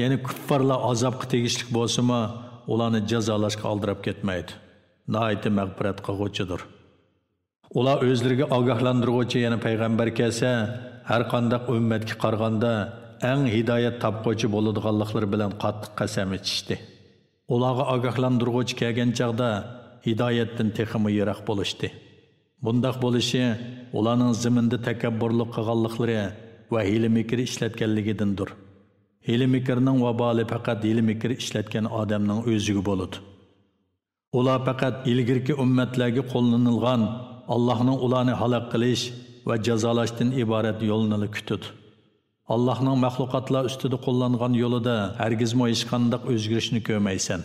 ya'ni kuffarlar azobga tegishli bo'lsa-mu, ularni jazolashga oldirib ketmaydi. Nihoyat mag'firat qilguvchidir. Ular o'zlariga ogohlantiruvchi yana payg'ambar kelsa, har qanday ummatga qaraganda eng hidoyat topquchi bo'ladiganliklari bilan qattiq qasam ichishdi. Ularga ogohlantiruvchi kelgan chaqda hidoyatdan texmi yiroq bo'lishdi. Bundaq bo'lishi ularning zaminda takabburlik qilganliklari va hiyla-mikr ishlatganligidandir. Hiyla-mikrning vaboli faqat hiyla-mikr ishlatgan odamning o'ziga bo'ladi. Ular faqat ilgirki ummatlarga qo'llanilgan Allohning ularni halok qilish va jazolashdan iborat yo'lini kutadi. Allohning mahluqotlar ustida qo'llangan yo'lida hargiz hech qanday o'zgarishni ko'rmaysan.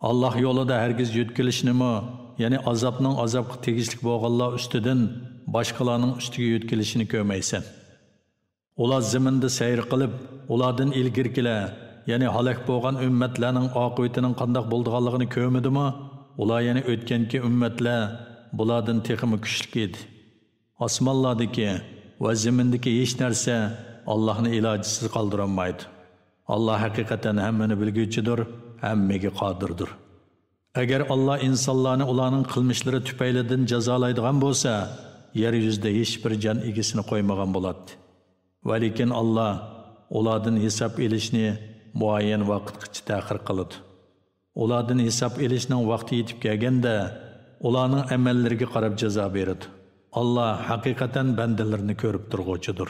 Alloh yo'lida hargiz yutkilishnimi, ya'ni azobning azobga tegishli bo'lganlar ustidan boshqalarning ustiga yutkilishini ko'rmaysan. Ular zaminda sayr qilib, ulardan ilgirkilar, ya'ni halok bo'lgan ummatlarning oqibatining qanday bo'lganligini ko'rmadimi? Ular yana o'tganki ummatlar bulardan texmi kuchli edi. Osmonlardagi va zamindagi hech narsa Allohni ilojisiz qoldira olmaydi. Alloh haqiqatan hammani bilguvchidir, hammaga qodirdir. Agar Alloh insonlarni ularning qilmishlari tufaylidan jazolaydigan bo'lsa, yer yuzida hech bir jon egisini qo'ymagan bo'ladi. Va lekin Alloh ulardan hisob elishni muayyan vaqtgacha ta'xir qiladi. Ulardan hisob elishning vaqti yetib kelganda, ularning amallariga qarab jazo beradi. Alloh haqiqatan bandalarini ko'rib turg'uvchidir.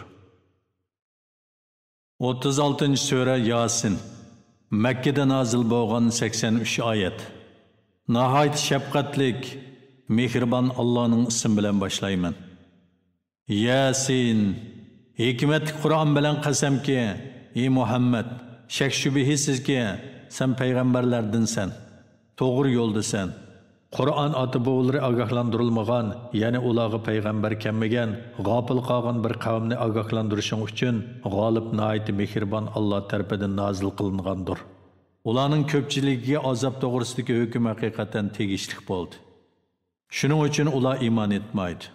36-sura Yasin. Makkada nozil bo'lgan 83 oyat. Nihoyat shafqatlik, mehribon Allohning ismi bilan boshlayman. Yasin. Hikmat Qur'on bilan qasamki, ey Muhammad, shak shubhisizki sen payg'ambarlardinsan, to'g'ri yo'ldasan. Qur'on ota-bobollari ogohlantirilmagan, ya'ni ularga payg'ambar kelmagan, g'ofil qolgan bir qavmni ogohlantirishing uchun g'olib nihoyat mehribon Alloh tarafidan nozil qilingandir. Ularning ko'pchiligiga azob to'g'risidagi hukm haqiqatan tegishli bo'ldi. Shuning uchun ular iymon etmaydi.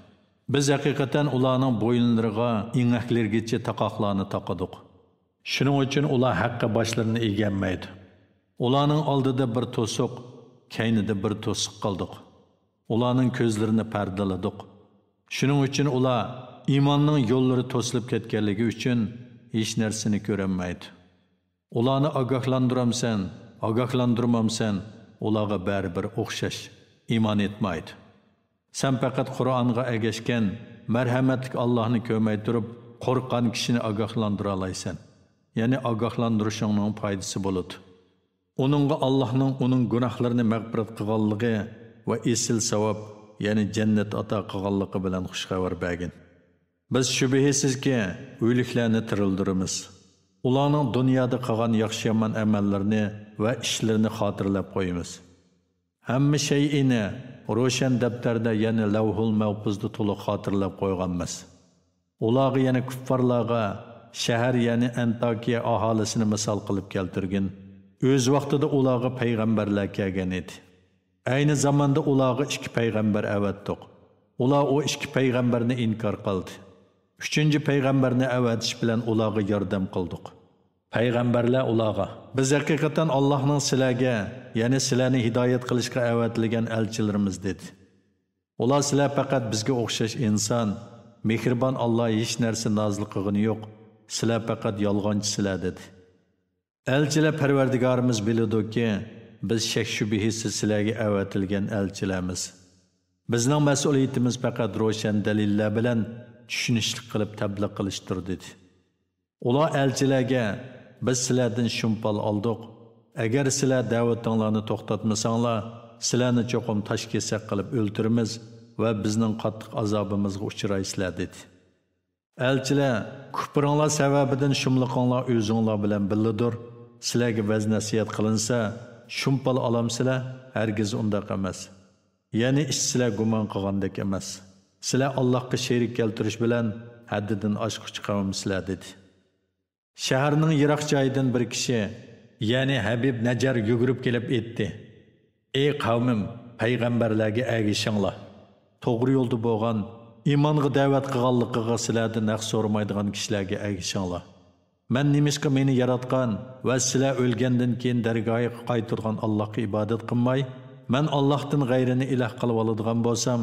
Biz haqiqatan ularning bo'yinlariga, ingaklargacha taqoqlarni taqadik. Shuning uchun ular haqqa boshlarini eganmaydi. Ularning oldida bir to'siq, keynida bir to'siq qildik. Ularning ko'zlarini pardaladik. Shuning uchun ular iymonning yo'llari to'silib ketganligi uchun hech narsani ko'rolmaydi. Ularni ogohlantiramsan, ogohlantirmamsan, ularga baribir o'xshash, iymon etmaydi. Sen faqat Qur'onga egashgan, marhamatli Allohni ko'rmay turib, qo'rqqan kishini ogohlantira olaysan. Ya'ni ogohlantirishingning foydasi bo'ladi. Onunğa Allah'ın onun günahlarını mağfiret qilganligi va esil savob, ya'ni jannat ato qilganligi bilan xushxabar bergin. Biz shubhisizki o'liklarni tirildiramiz. Ularning dunyoda qilgan yaxshi-yomon amallarini va ishlarini xotirlab qo'yamiz. Hamma shay'ini ro'shan daftarda, ya'ni lavhul mahfuzda to'liq xotirlab qo'yganmiz. Ularga, ya'ni kuffarlarga shahar, ya'ni Antakiya aholisini misol qilib keltirgin. Öz vaqtida ularga payg'ambarlar kelgan edi. Ayni zamonda ularga 2 payg'ambar avatdiq. Ular o 2 payg'ambarni inkor qildi. 3-chi payg'ambarni avatish bilan ularga yordam qildik. Payg'ambarlar ularga: "Biz haqiqatan Allohning sizlarga, ya'ni sizlarni hidoyat qilishga avatilgan elchilarimiz" dedi. Ular: "Sizlar faqat bizga o'xshash inson, mehribon Alloh hech narsa nozil qilgani yo'q. Sizlar faqat yolg'onchisizlar" dedi. Elchilar Parvardigorimiz biladi ki, biz shak shubhisiz sizlarga avatilgan elchilarmiz. Bizning mas'uliyatimiz faqat ro'shan dalillar bilan tushunishlik qilib tabliq qilishdir dedi. Ular elchilarga biz sizlardan shumpal oldik. Agar sizlar da'vatinglarni to'xtatmasanglar, sizlarni cho'qim tosh kesak qilib o'ldiramiz va bizning qattiq azobimizga uchraysizlar dedi. Elchilar, kufringlar sababidan shumliqinglar o'zinglar bilan billidir. Sizlarga vaz nasihat qilinsa, shumpal olamsizlar, hargiz undaq emas. Ya'ni sizlar gumon qilgandek emas. Sizlar Allohga sherik keltirish bilan haddidan oshquchi qavmsizlar dedi. Shaharning yiroq joyidan bir kishi, ya'ni Habib Najar yugurib kelib aytdi: "Ey qavmim, payg'ambarlarga ergishinglar. To'g'ri yo'lda bo'lgan, iymonga da'vat qilganligiga sizlardan haq so'ramaydigan kishilarga ergishinglar. Men nimishqa meni yaratgan va sizlar o'lgandan keyin dargohiga qaytirgan Allohga ibodat qilmay, men Allohdan g'ayrini iloh qilib oladigan bo'lsam,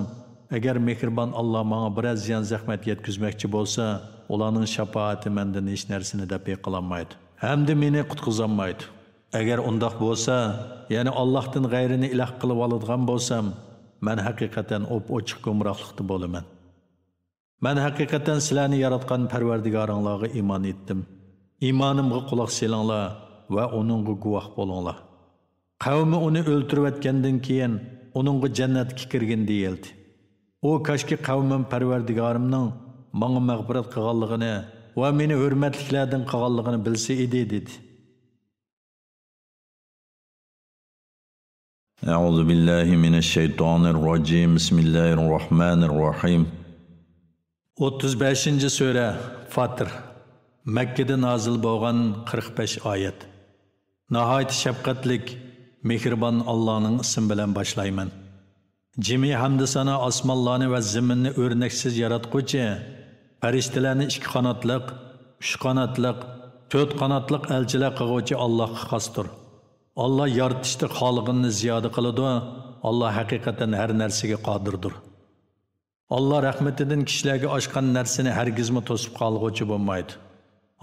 agar mehribon Alloh menga biroz ziyon zahmat yetkazmoqchi bo'lsa, ularning shafaati mendan hech narsani dab qilolmaydi. Hamda meni qutqizolmaydi. Agar undoq bo'lsa, ya'ni Allohdan g'ayrini iloh qilib oladigan bo'lsam, men haqiqatan ochiq gumrohlikda bo'laman. Men haqiqatan sizlarni yaratgan Parvardigoringlarga iymon etdim. İmanımga quloq selinglar va uningga guvoh bo'linglar." Qavmi uni o'ltirayotgandan keyin uningga jannatga kirgin deyildi. U kashki qavmim Parvardigorimning menga mag'firat qilganligini va meni hurmatliklardan qilganligini bilsa edi dedi. A'udhu billahi mineşşeytanirracim. Bismillahirrahmanirrahim. 35-sura Fatir. Mekkede nazil bo'lgan 45 oyat. Nihoyat shafqatlik, mehribon Allohning ismi bilan boshlayman. Jami hamd sana osmonlarni va zaminni o'rnaksiz yaratquchi, farishtalarni 2 qanotliq, 3 qanotliq, 4 qanotliq elchilar qiluvchi Allohga xosdir. Alloh yaratishda xoliqini ziyoda qiladi. Alloh haqiqatan har narsaga qodirdir. Alloh rahmatidan kishilarga oshgan narsani hargizmi to'sib qolg'uvchi bo'lmaydi.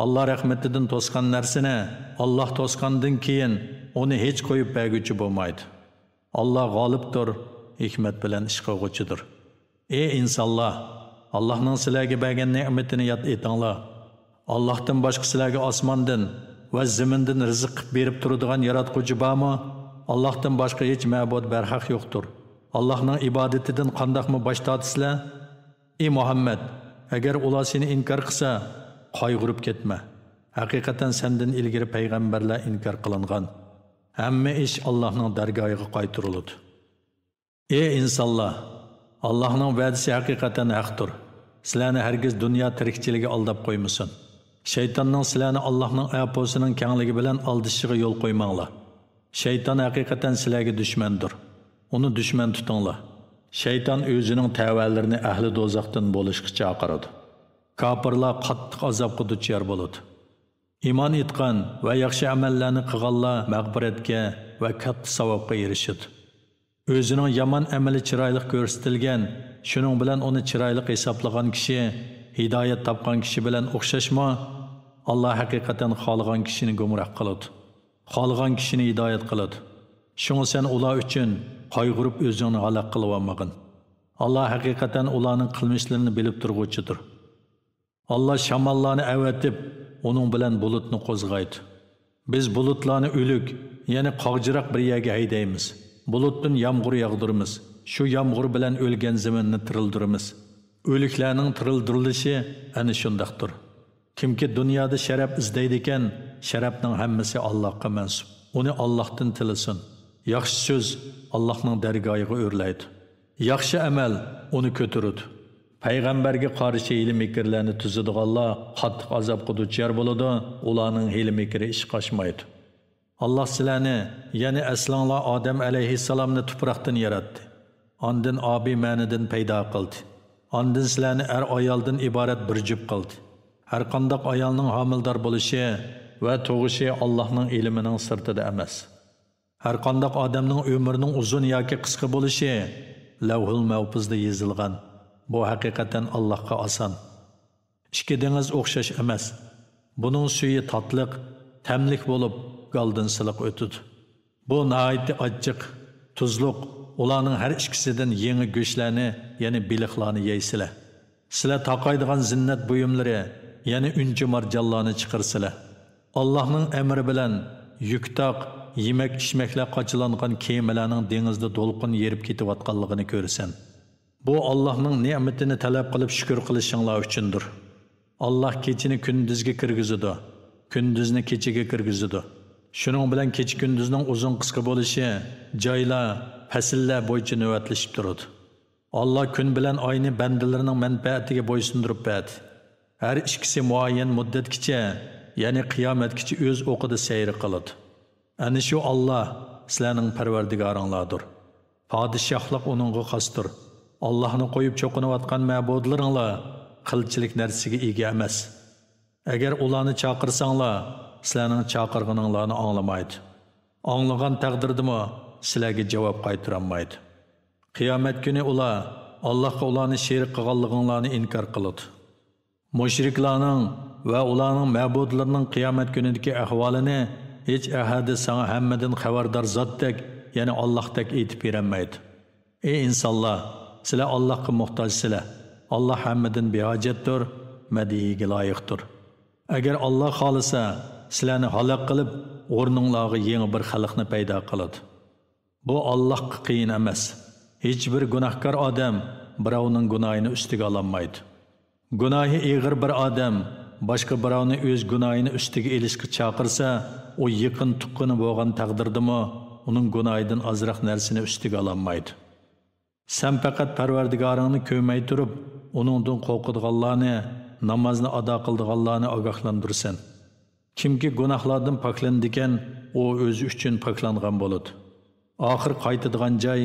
Allah rahmetidan to'sgan narsani Allah to'sgandan keyin uni hech qo'yib berguchi bo'lmaydi. Allah g'olibdir, hikmat bilan ish qilguchidir. Ey insonlar, Allohning sizlarga bergan ne'matini yod etinglar. Allohdan boshqa sizlarga osmondan va zamindan rizq qilib berib turadigan yaratquchi bormi? Allohdan boshqa hech ma'bud barhaq yo'qdir. Allohning ibodatidan qandoqmi bosh tortisizlar? Ey Muhammad, agar ular seni inkor qilsa, qayg'urib ketma. Haqiqatan sendan ilgari payg'ambarlar inkor qilingan. Hamma ish Allohning dargohiga qaytariladi. Ey insonlar, Allohning va'dasi haqiqatan haqdir. Sizlarni hargiz dunyo tirikchiligi aldab qo'ymasin. Shaytonning sizlarni Allohning ayposining kengligi bilan aldishiga yo'l qo'ymanglar. Shayton haqiqatan sizlarga dushmandir. Uni dushman tutinglar. Shayton o'zining tavallarini ahli do'zaxdan bo'lishga chaqiradi. Kafirlar qattiq azobga duchor bo'ladi. Iymon etgan va yaxshi amallarni qilganlar mag'firatga va katta savobga erishadi. O'zining yomon amali chiroyli ko'rsatilgan, shuning bilan uni chiroyli hisoblagan kishi hidoyat topgan kishi bilan o'xshashmi? Alloh haqiqatan xohlagan kishini gumroh qiladi, xohlagan kishini hidoyat qiladi. Shunga sen ular uchun qayg'urib o'zingni halok qilib olmagin. Alloh haqiqatan ularning qilmishlarini bilib turg'uchidir. Allah shamollarni avatib, uning bilan bulutni qo'zg'aydi. Biz bulutlarni o'lik, ya'ni qoqjiroq bir yerga haydaymiz. Bulutdan yomg'ir yog'diramiz. Shu yomg'ir bilan o'lgan zaminni tirildiramiz. O'liklarning tirildirilishi ana shundaqdir. Kimki dunyoda sharaf izlaydi ekan, sharafning hammasi Allohga mansub. Uni Allohdan tilasin. Yaxshi so'z Allohning dargohiga o'rlaydi. Yaxshi amal uni ko'taradi. Payg'ambarga qarshi hiyla mikrlarni tuzadiganlar qattiq azobga duchor bo'ladi, ularning hiyla mikri ish qo'shmaydi. Alloh sizlarni, ya'ni aslonlar Odam alayhissalomni tuproqdan yaratdi. Ondan obi ma'nidan paydo qildi. Ondan sizlarni ayoldan iborat bir jup qildi. Har qanday ayolning homildor bo'lishi va tug'ishi Allohning ilmining sirtida emas. Har qanday odamning umrining uzun yoki qisqa bo'lishi Lavhul Mahfuzda yozilgan. Bu haqiqatan Allohga oson. Ikki dengiz o'xshash emas. Buning suyi tatliq, tamlik bo'lib, galdan siliq o'tadi. Bu nihoyatda achchiq, tuzliq ularning har ikkisidan yangi go'shtlarni, ya'ni biliqlarni yeysizlar. Sizlar taqaydigan zinnat buyumlari, ya'ni unchi marjonlarni chiqarsizlar. Allohning amri bilan yuktoq, yemak-ichmaklar qochilangan kemalarning dengizda to'lqin yerib ketayotganligini ko'rsan. Bu Allohning ne'matini talab qilib shukr qilishinglar uchundir. Allah kechini kunduzga kirgizadi, kunduzni kechaga kirgizadi. Shuning bilan kecha kunduzning uzun qisqa bo'lishi, joylar, fasllar bo'yicha navbatlashib turadi. Allah kun bilan oyni bandalarining manfaatiga bo'ysundirib berdi. Har ikkisi muayyan muddatgacha, ya'ni qiyomatgacha o'z o'qida sayr qiladi. Ana shu Allah sizlarning Parvardigoringlardir. Podshohlik uningga xosdir. Allohni qo'yib cho'qinayotgan ma'budlaringlar qilchilik narsaga ega emas. Agar ularni chaqirsanglar, sizlarning chaqirganinglarni anglamaydi. Anglagan taqdirdimi sizlarga javob qaytarolmaydi. Qiyomat kuni ular Allohga ularni sherik qilganliginglarni inkor qiladi. Mushriklarning va ularning ma'budlarining qiyomat kunidagi ahvolini hech ahadi sana hammadan xabardor zotdek, ya'ni Allohdek aytib berolmaydi. Ey insonlar, sizlar Allohga muhtojsizlar. Allah hammadan behojatdir, madihiga loyiqdir. Agar Alloh xolisa, sizlarni halok qilib, o'rninglarga yangi bir xalqni paydo qiladi. Bu Allohga qiyin emas. Hech bir gunohkor odam birovning gunohini ustiga ololmaydi. Gunohi ig'ir bir odam boshqa birovni o'z gunohini ustiga elishga chaqirsa, u yaqin tuqqani bo'lgan taqdirdami, uning gunohidan ozroq narsani ustiga ololmaydi. Sen faqat Parvardigoringni ko'may turib, uningdan qo'rqadiganlarni, namozni ado qiladiganlarni ogohlantirsan. Kimki gunohlardan poklandikan, u o'zi uchun poklangan bo'ladi. Oxir qaytadigan joy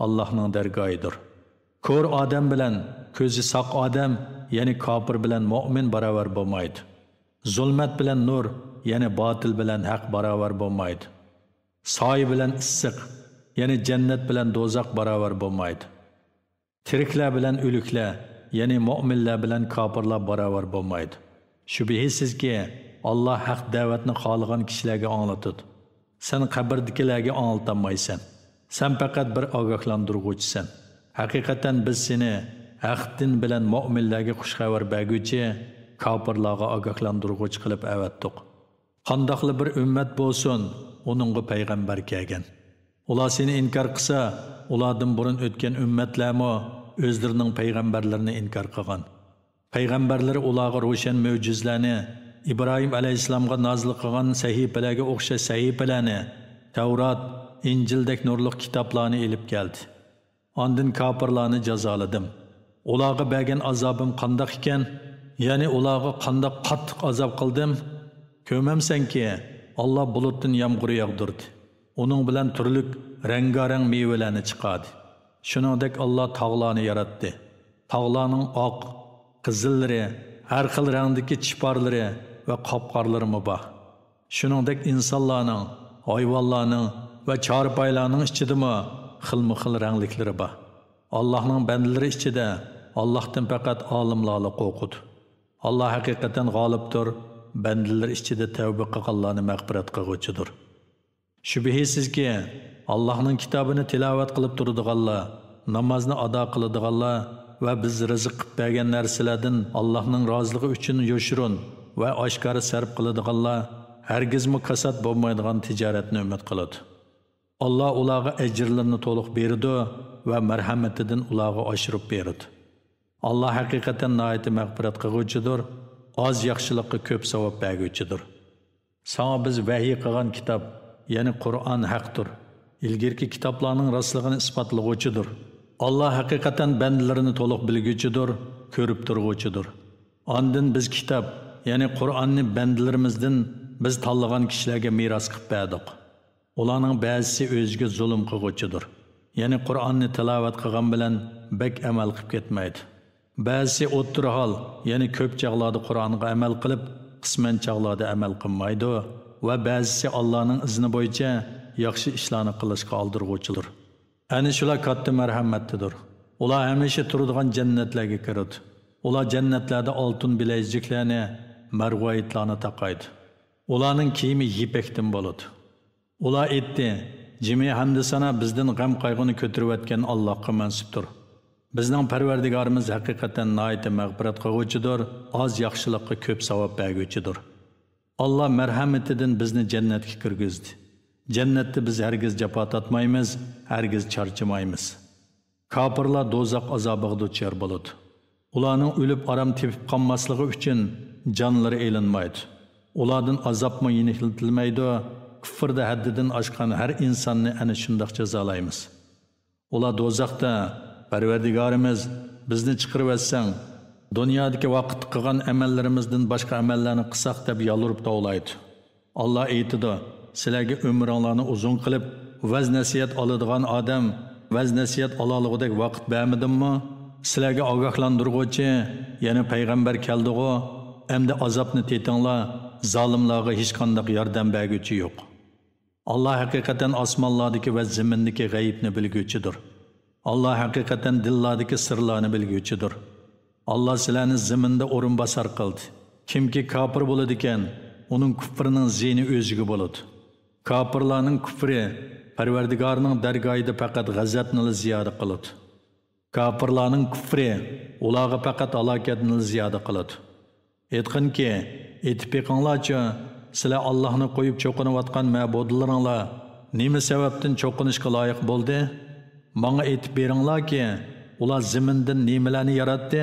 Allohning dargohidir. Ko'r odam bilan ko'zi soq odam, ya'ni kofir bilan mu'min barobar bo'lmaydi. Zulmat bilan nur, ya'ni botil bilan haq barobar bo'lmaydi. Soy bilan issiq, ya'ni jannat bilan do'zax barobar bo'lmaydi. Tiriklar bilan o'liklar, ya'ni mu'minlar bilan kofirlar barobar bo'lmaydi. Shubhisizki, Alloh haq da'vatni xohlagan kishilarga anglatadi. Sen qabrdagilarga anglatolmaysan. Sen faqat bir ogohlantiruvchisan. Haqiqatan biz seni haqdin bilan mu'minlarga xushxabar berguvchi, kofirlarga ogohlantiruvchi qilib avatdiq. Qandoqli bir ummat bo'lsin, uningga payg'ambar kelgan. Ular seni inkor qilsa, ulardan burun o'tgan ummatlarmi o'zlarining payg'ambarlarini inkor qilgan. Payg'ambarlar ularga ro'shan mo'jizlarni, İbrahim aleyhisselamga nazil qilgan sahifalarga o'xshash sahifalarni, Tavrat, İncildek nurluq kitoblarni elib keldi. Ondan kofirlarni jazoladim. Ularga bergan azobim qandoq ekan, ya'ni ularga qandoq qattiq azob qildim? Ko'mamsanki, Alloh bulutdan yomg'ir yog'dirdi. Uning bilan turlik rangarang mevalarni chiqardi. Shuningdek Alloh tog'larni yaratdi. Tog'larning oq, qizillari, har xil rangdagi chiporlari va qopqorlari bor. Shuningdek insonlarning, hayvonlarning va chorpoylarning ichidami xilma-xil rangliklari bor. Allohning bandalari ichida Allohdan faqat olimlarni qo'rqudi. Alloh haqiqatan g'olibdir, bandalar ichida tavba qilganlarni mag'firat qiluvchidir. Shubhisizki, Allohning kitobini tilovat qilib turadiganlar, namozni ado qiladiganlar va biz rizq qilib bergan narsalardan Allohning roziligi uchun yoshirun va oshkora sarf qiladiganlar hargizmi kasod bo'lmaydigan tijoratni umid qiladi. Alloh ularga ajrlarini to'liq beradi va marhamatidan ularga oshirib beradi. Alloh haqiqatan nihoyat mag'firat qiluvchidir, oz yaxshilikqa ko'p savob berguvchidir. Sana biz vahiy qilgan kitob, ya'ni Qur'on haqdir. İlgirki kitoblarning rostligini isbotlovchidir. Alloh haqiqatan bandalarini to'liq bilguvchidir, ko'rib turg'uvchidir. Ondan biz kitob, ya'ni Qur'onni bandalarimizdan biz tanlagan kishilarga meros qilib berdik. Ularning ba'zisi o'ziga zulm qiluvchidir. Ya'ni Qur'onni tilovat qilgan bilan bek amal qilib ketmaydi. Ba'zisi o'ttir hol, ya'ni ko'p chaqlarda Qur'onga amal qilib, qisman chaqlarda amal qilmaydi va ba'zisi Allohning izni bo'yicha yaxshi ishlarni qilishga oldiruvchidir. Ana shular katta marhamatlidir. Ular hamisha turadigan jannatlarga kiradi. Ular jannatlarda oltin bileziklarni, marg'oyitlarni taqaydi. Ularning kiyimi yipakdan bo'ladi. Ular aytdi, Jimi hamd sana bizdan g'am qayg'uni ko'tarayotgan Allohga mansubdir. Bizning Parvardigorimiz haqiqatan nihoyat mag'firat qiluvchidir, oz yaxshilikqa ko'p savob berguvchidir. Allah merhametinden bizni cennetga kirgizdi. Cennette biz hergiz jafo tatmaymiz, hergiz charchamaymiz. Kafirlar do'zax azobiga duchor bo'ladi. Ularning o'lib aram tepib qolmasligi uchun jonlari elinmaydi. Ulardan azobmi yenitilmaydi. Kufrda haddidan oshgan har insonni ana shundoq jazolaymiz. Ular do'zaxda Parvardigorimiz bizni chiqarib etsang, dunyodagi vaqt qilgan amallarimizdan boshqa amallarni qilsaq deb yolurib tovlaydi. Allah aytadi: "Sizlarga umringlarni uzun qilib, vaz nasihat oladigan odam, vaz nasihat olaligidek vaqt bermidimmi? Sizlarga ogohlantiruvchi, yana payg'ambar keldi-ku, endi azobni tetinglar, zolimlarga hech qanday yordam berguchi yo'q." Allah haqiqatan osmonlardagi va zamindagi g'aybni bilguchidir. Allah haqiqatan dillardagi sirlarni bilguchidir. Allah sizlarni zaminda o'rin basar qildi. Kimki kafir bo'ladi ekan, uning kufrining ziyni o'ziga bo'ladi. Kafirlarning kufri Parvardigorning dargohida faqat g'azabni ziyoda qiladi. Kafirlarning kufri ularga faqat halokatni ziyoda qiladi. Aytqinki, aytib beqinglarcha, sizlar Allohni qo'yib cho'qinayotgan ma'budlaringlar nima sababdan cho'qinishga loyiq bo'ldi? Menga aytib beringlarki, ular zamindan nimalarni yaratdi?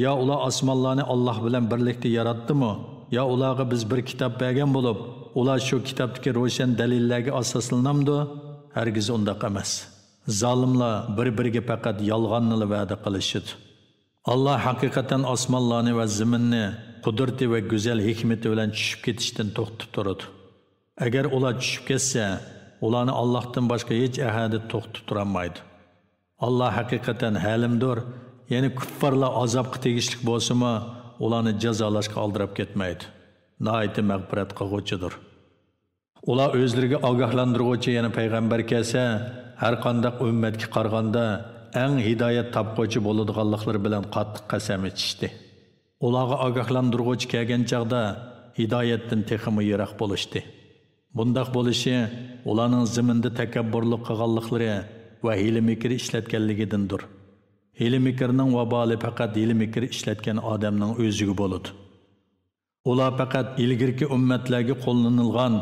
Ya ular osmonlarni Alloh bilan birlikda yaratdimi? Ya ularga biz bir kitob bergan bo'lib, ular shu kitobdagi ro'shan dalillarga asoslanamdi? Hargiz undaq emas. Zolimlar bir-biriga faqat yolg'onni va'da qilishadi. Allah haqiqatan osmonlarni va zaminni qudrati va go'zal hikmati bilan tushib ketishdan to'xtatib turadi. Agar ular tushib ketsa, ularni Allohdan boshqa hech ahadi to'xtatib turolmaydi. Allah haqiqatan halimdir, ya'ni kuffarlar azobga tegishli bo'lsa-mu, ularni jazolashga oldirib ketmaydi. Nihoyat mag'firat qiluvchidir. Ular o'zlariga ogohlantiruvchi yana payg'ambar kelsa, har qanday ummatga qaraganda eng hidoyat topquchi bo'ladiganliklari bilan qattiq qasam ichishdi. Ularga ogohlantiruvchi kelgan chaqda hidoyatdan texmi yiroq bo'lishdi. Bundaq bo'lishi ularning zaminda takabburlik qilganliklari va hiyla-mikr ishlatganligidandir. Hiyla-mikrning vaboli faqat hiyla-mikr ishlatgan odamning o'ziga bo'ladi. Ular faqat ilgirki ummatlarga qo'llanilgan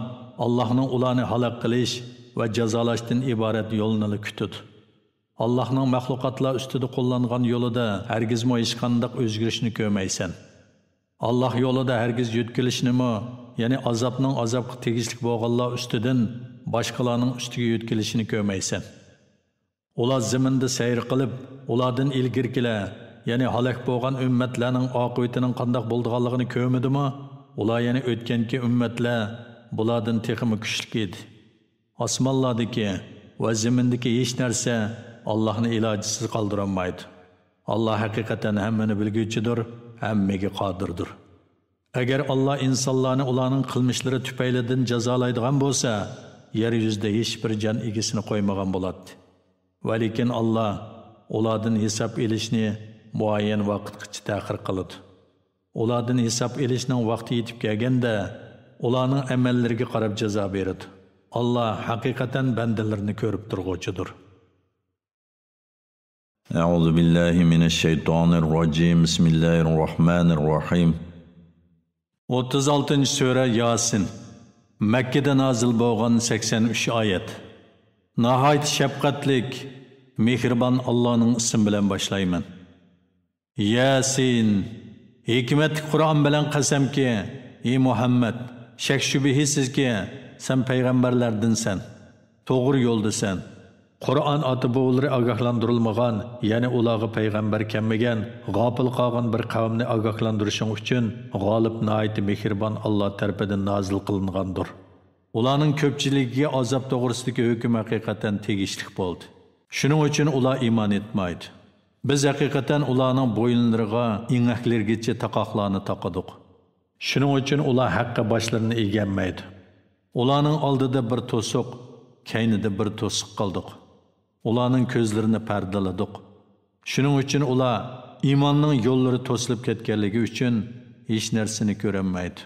Allohning ularni halok qilish va jazolashdan iborat yo'lni kutadi. Allohning mahluqotlar ustida qo'llangan yo'lida hargizmi hech qanday o'zgarishni ko'rmaysan. Allah yo'lida hargiz yutkilishnimi, ya'ni azobning azobga tegishli bo'lganlar ustidan boshqalarning ustiga yutkilishini ko'rmaysan. Ular zaminda sayr qilib, ulardan ilgirkilar, ya'ni halok bo'lgan ummatlarning oqibatining qanday bo'lganligini ko'rmadimi? Ular yana o'tganki ummatlar bulardan texmi kuchli edi. Osmonlardagi va zamindagi hech narsa Allohni ilojisiz qoldirolmaydi. Allah haqiqatan hammani bilguchidir, hammaga qodirdir. Agar Allah insonlarni ularning qilmishlari tufaylidan jazolaydigan bo'lsa, yer yuzida hech bir jon egisini qo'ymagan bo'ladi. Va lekin Allah ulardan hisob elishni muayyan vaqtgacha ta'xir qiladi. Ulardan hisob elishning vaqti yetib kelganda, ularning amallariga qarab jazo beradi. Allah haqiqatan bandalarini ko'rib turg'uchidir. A'udhu billahi mineşşeytanir racim. Bismillahirrahmanirrahim. 36. sura Yasin. Mekkede nazil bo'lgan 83 oyat. Nahayt şefqatlik, mehriban Allah'ның ismi bilan boshlayman. Yasin. Hikmet Kur'an bilan qasamki, ey Muhammad, shak shubhisizki sen payg'ambarlardansan, to'g'ri yo'ldasan. Qur'on oti bo'g'ilari ogohlantirilmagan, ya'ni ularga payg'ambar kelmagan, g'ofil qolgan bir qavmni ogohlantirishing uchun g'olib nihoyat mehribon Alloh tarafidan nozil qilingandir. Ularning ko'pchiligiga azob to'g'risidagi hukm haqiqatan tegishli bo'ldi. Shuning uchun ular iymon etmaydi. Biz haqiqatan ularning bo'yinlariga ingaklargacha taqoqlarni taqadik. Shuning uchun ular haqqa boshlarini eganmaydi. Ularning oldida bir to'siq, keynida bir to'siq qildik. Ularning ko'zlarini pardaladik. Shuning uchun ular iymonning yo'llari to'silib ketganligi uchun hech narsani ko'rolmaydi.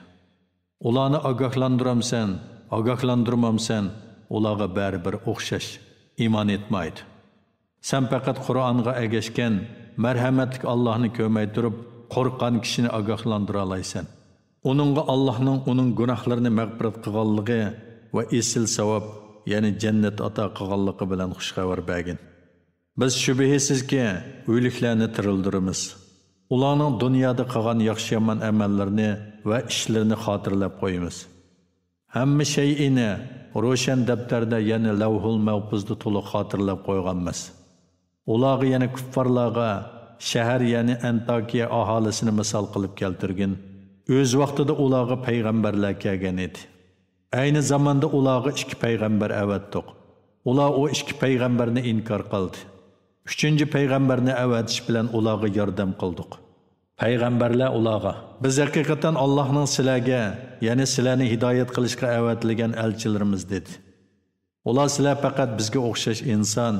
Ularni ogohlantiramsan, ogohlantirmamsan, ularga baribir o'xshash iymon etmaydi. Sen faqat Qur'onga egashgan marhamatli Allohni ko'rmay turib, qo'rqqan kishini ogohlantira olaysan. Uningga Allohning uning gunohlarini mag'firat qilganligi va esil savob, ya'ni jannat ato qilganligi bilan xushxabar bergin. Biz shubhisizki, o'liklarni tirildiramiz. Ularning dunyoda qilgan yaxshi-yomon amallarini va ishlarini xotirlab qo'yamiz. Hamma shay'ini ro'shan daftarda, ya'ni lavhul mahfuzda to'liq xotirlab qo'yganmiz. Ularga yana kuffarlarga shahar, ya'ni Antakiya aholisini misol qilib keltirgin. O'z vaqtida ularga payg'ambarlar kelgan edi. Ayni zamonda ularga 2 payg'ambar avatdiq. Ular o 2 payg'ambarni inkor qildi. 3-chi payg'ambarni avatish bilan ularga yordam qildik. Payg'ambarlar ularga: "Biz haqiqatan Allohning sizlarga, ya'ni sizlarni hidoyat qilishga avatilgan elchilarimiz" dedi. Ular: "Sizlar faqat bizga o'xshash inson,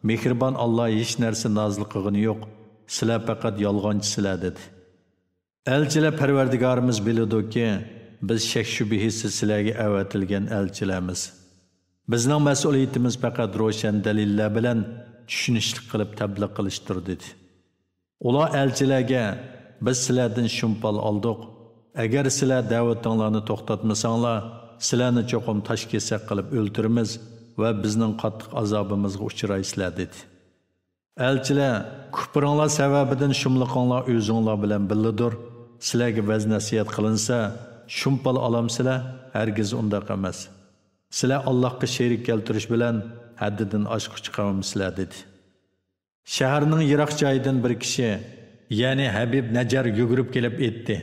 mehribon Alloh hech narsa nozil qilgani yo'q. Sizlar faqat yolg'onchisizlar" dedi. Elchilar Parvardigorimiz biladi-ki, biz shak shubhisiz sizlarga avatilgan elchilarmiz. Bizning mas'uliyatimiz faqat ro'shan dalillar bilan tushunishli qilib tabliq qilishdir dedi. Ular elchilarga: "Biz sizlardan shumpal oldik. Agar sizlar da'vatinglarni to'xtatmasanglar, sizlarni cho'qim tosh kesak qilib o'ltiramiz va bizning qattiq azobimizga uchraysizlar" dedi. Elchilar: "Kufringlar sababidan shumliqinglar o'zinglar bilan billidir. Sizlarga vaz nasihat qilinsa, shumpal olamsizlar, hargiz undaq emas. Sizlar Allohga sherik keltirish bilan haddidan oshib chiqamsizlar" dedi. Shaharning yiroq joyidan bir kishi, ya'ni Habib Najar yugurib kelib aytdi: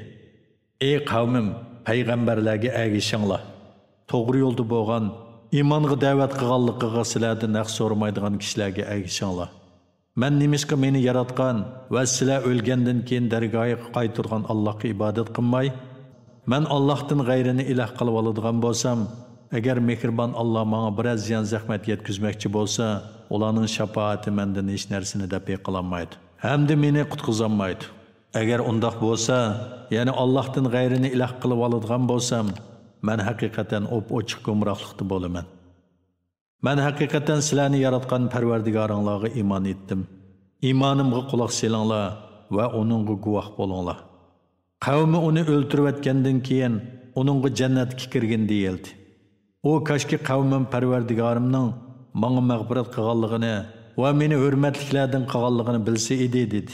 "Ey qavmim, payg'ambarlarga agishinglar. To'g'ri yo'lda bo'lgan, iymonga da'vat qilganligiga sizlardan haq so'ramaydigan kishilarga agishinglar. Men nimishqa meni yaratgan va sizlar o'lgandan keyin dargohiga qaytirgan Allohga ibodat qilmay, men Allohdan g'ayrini iloh qilib oladigan bo'lsam, agar mehribon Alloh menga biroz ziyon zahmat yetkazmoqchi bo'lsa, ularning shafaati mendan hech narsani dafi qilolmaydi. Hamda meni qutqizolmaydi. Agar undoq bo'lsa, ya'ni Allohdan g'ayrini iloh qilib oladigan bo'lsam, men haqiqatan ochiq gumrohlikda bo'laman. Men haqiqatan sizlarni yaratgan Parvardigoringlarga iymon etdim. Iymonimga quloq solinglar va uningga guvoh bo'linglar." Qavmi uni o'ltirayotgandan keyin uningga jannatga kirgin deyildi. O kashki qavmim Parvardigorimning menga mag'firat qilganligini va meni hurmatliklardan qilganligini bilsa edi dedi.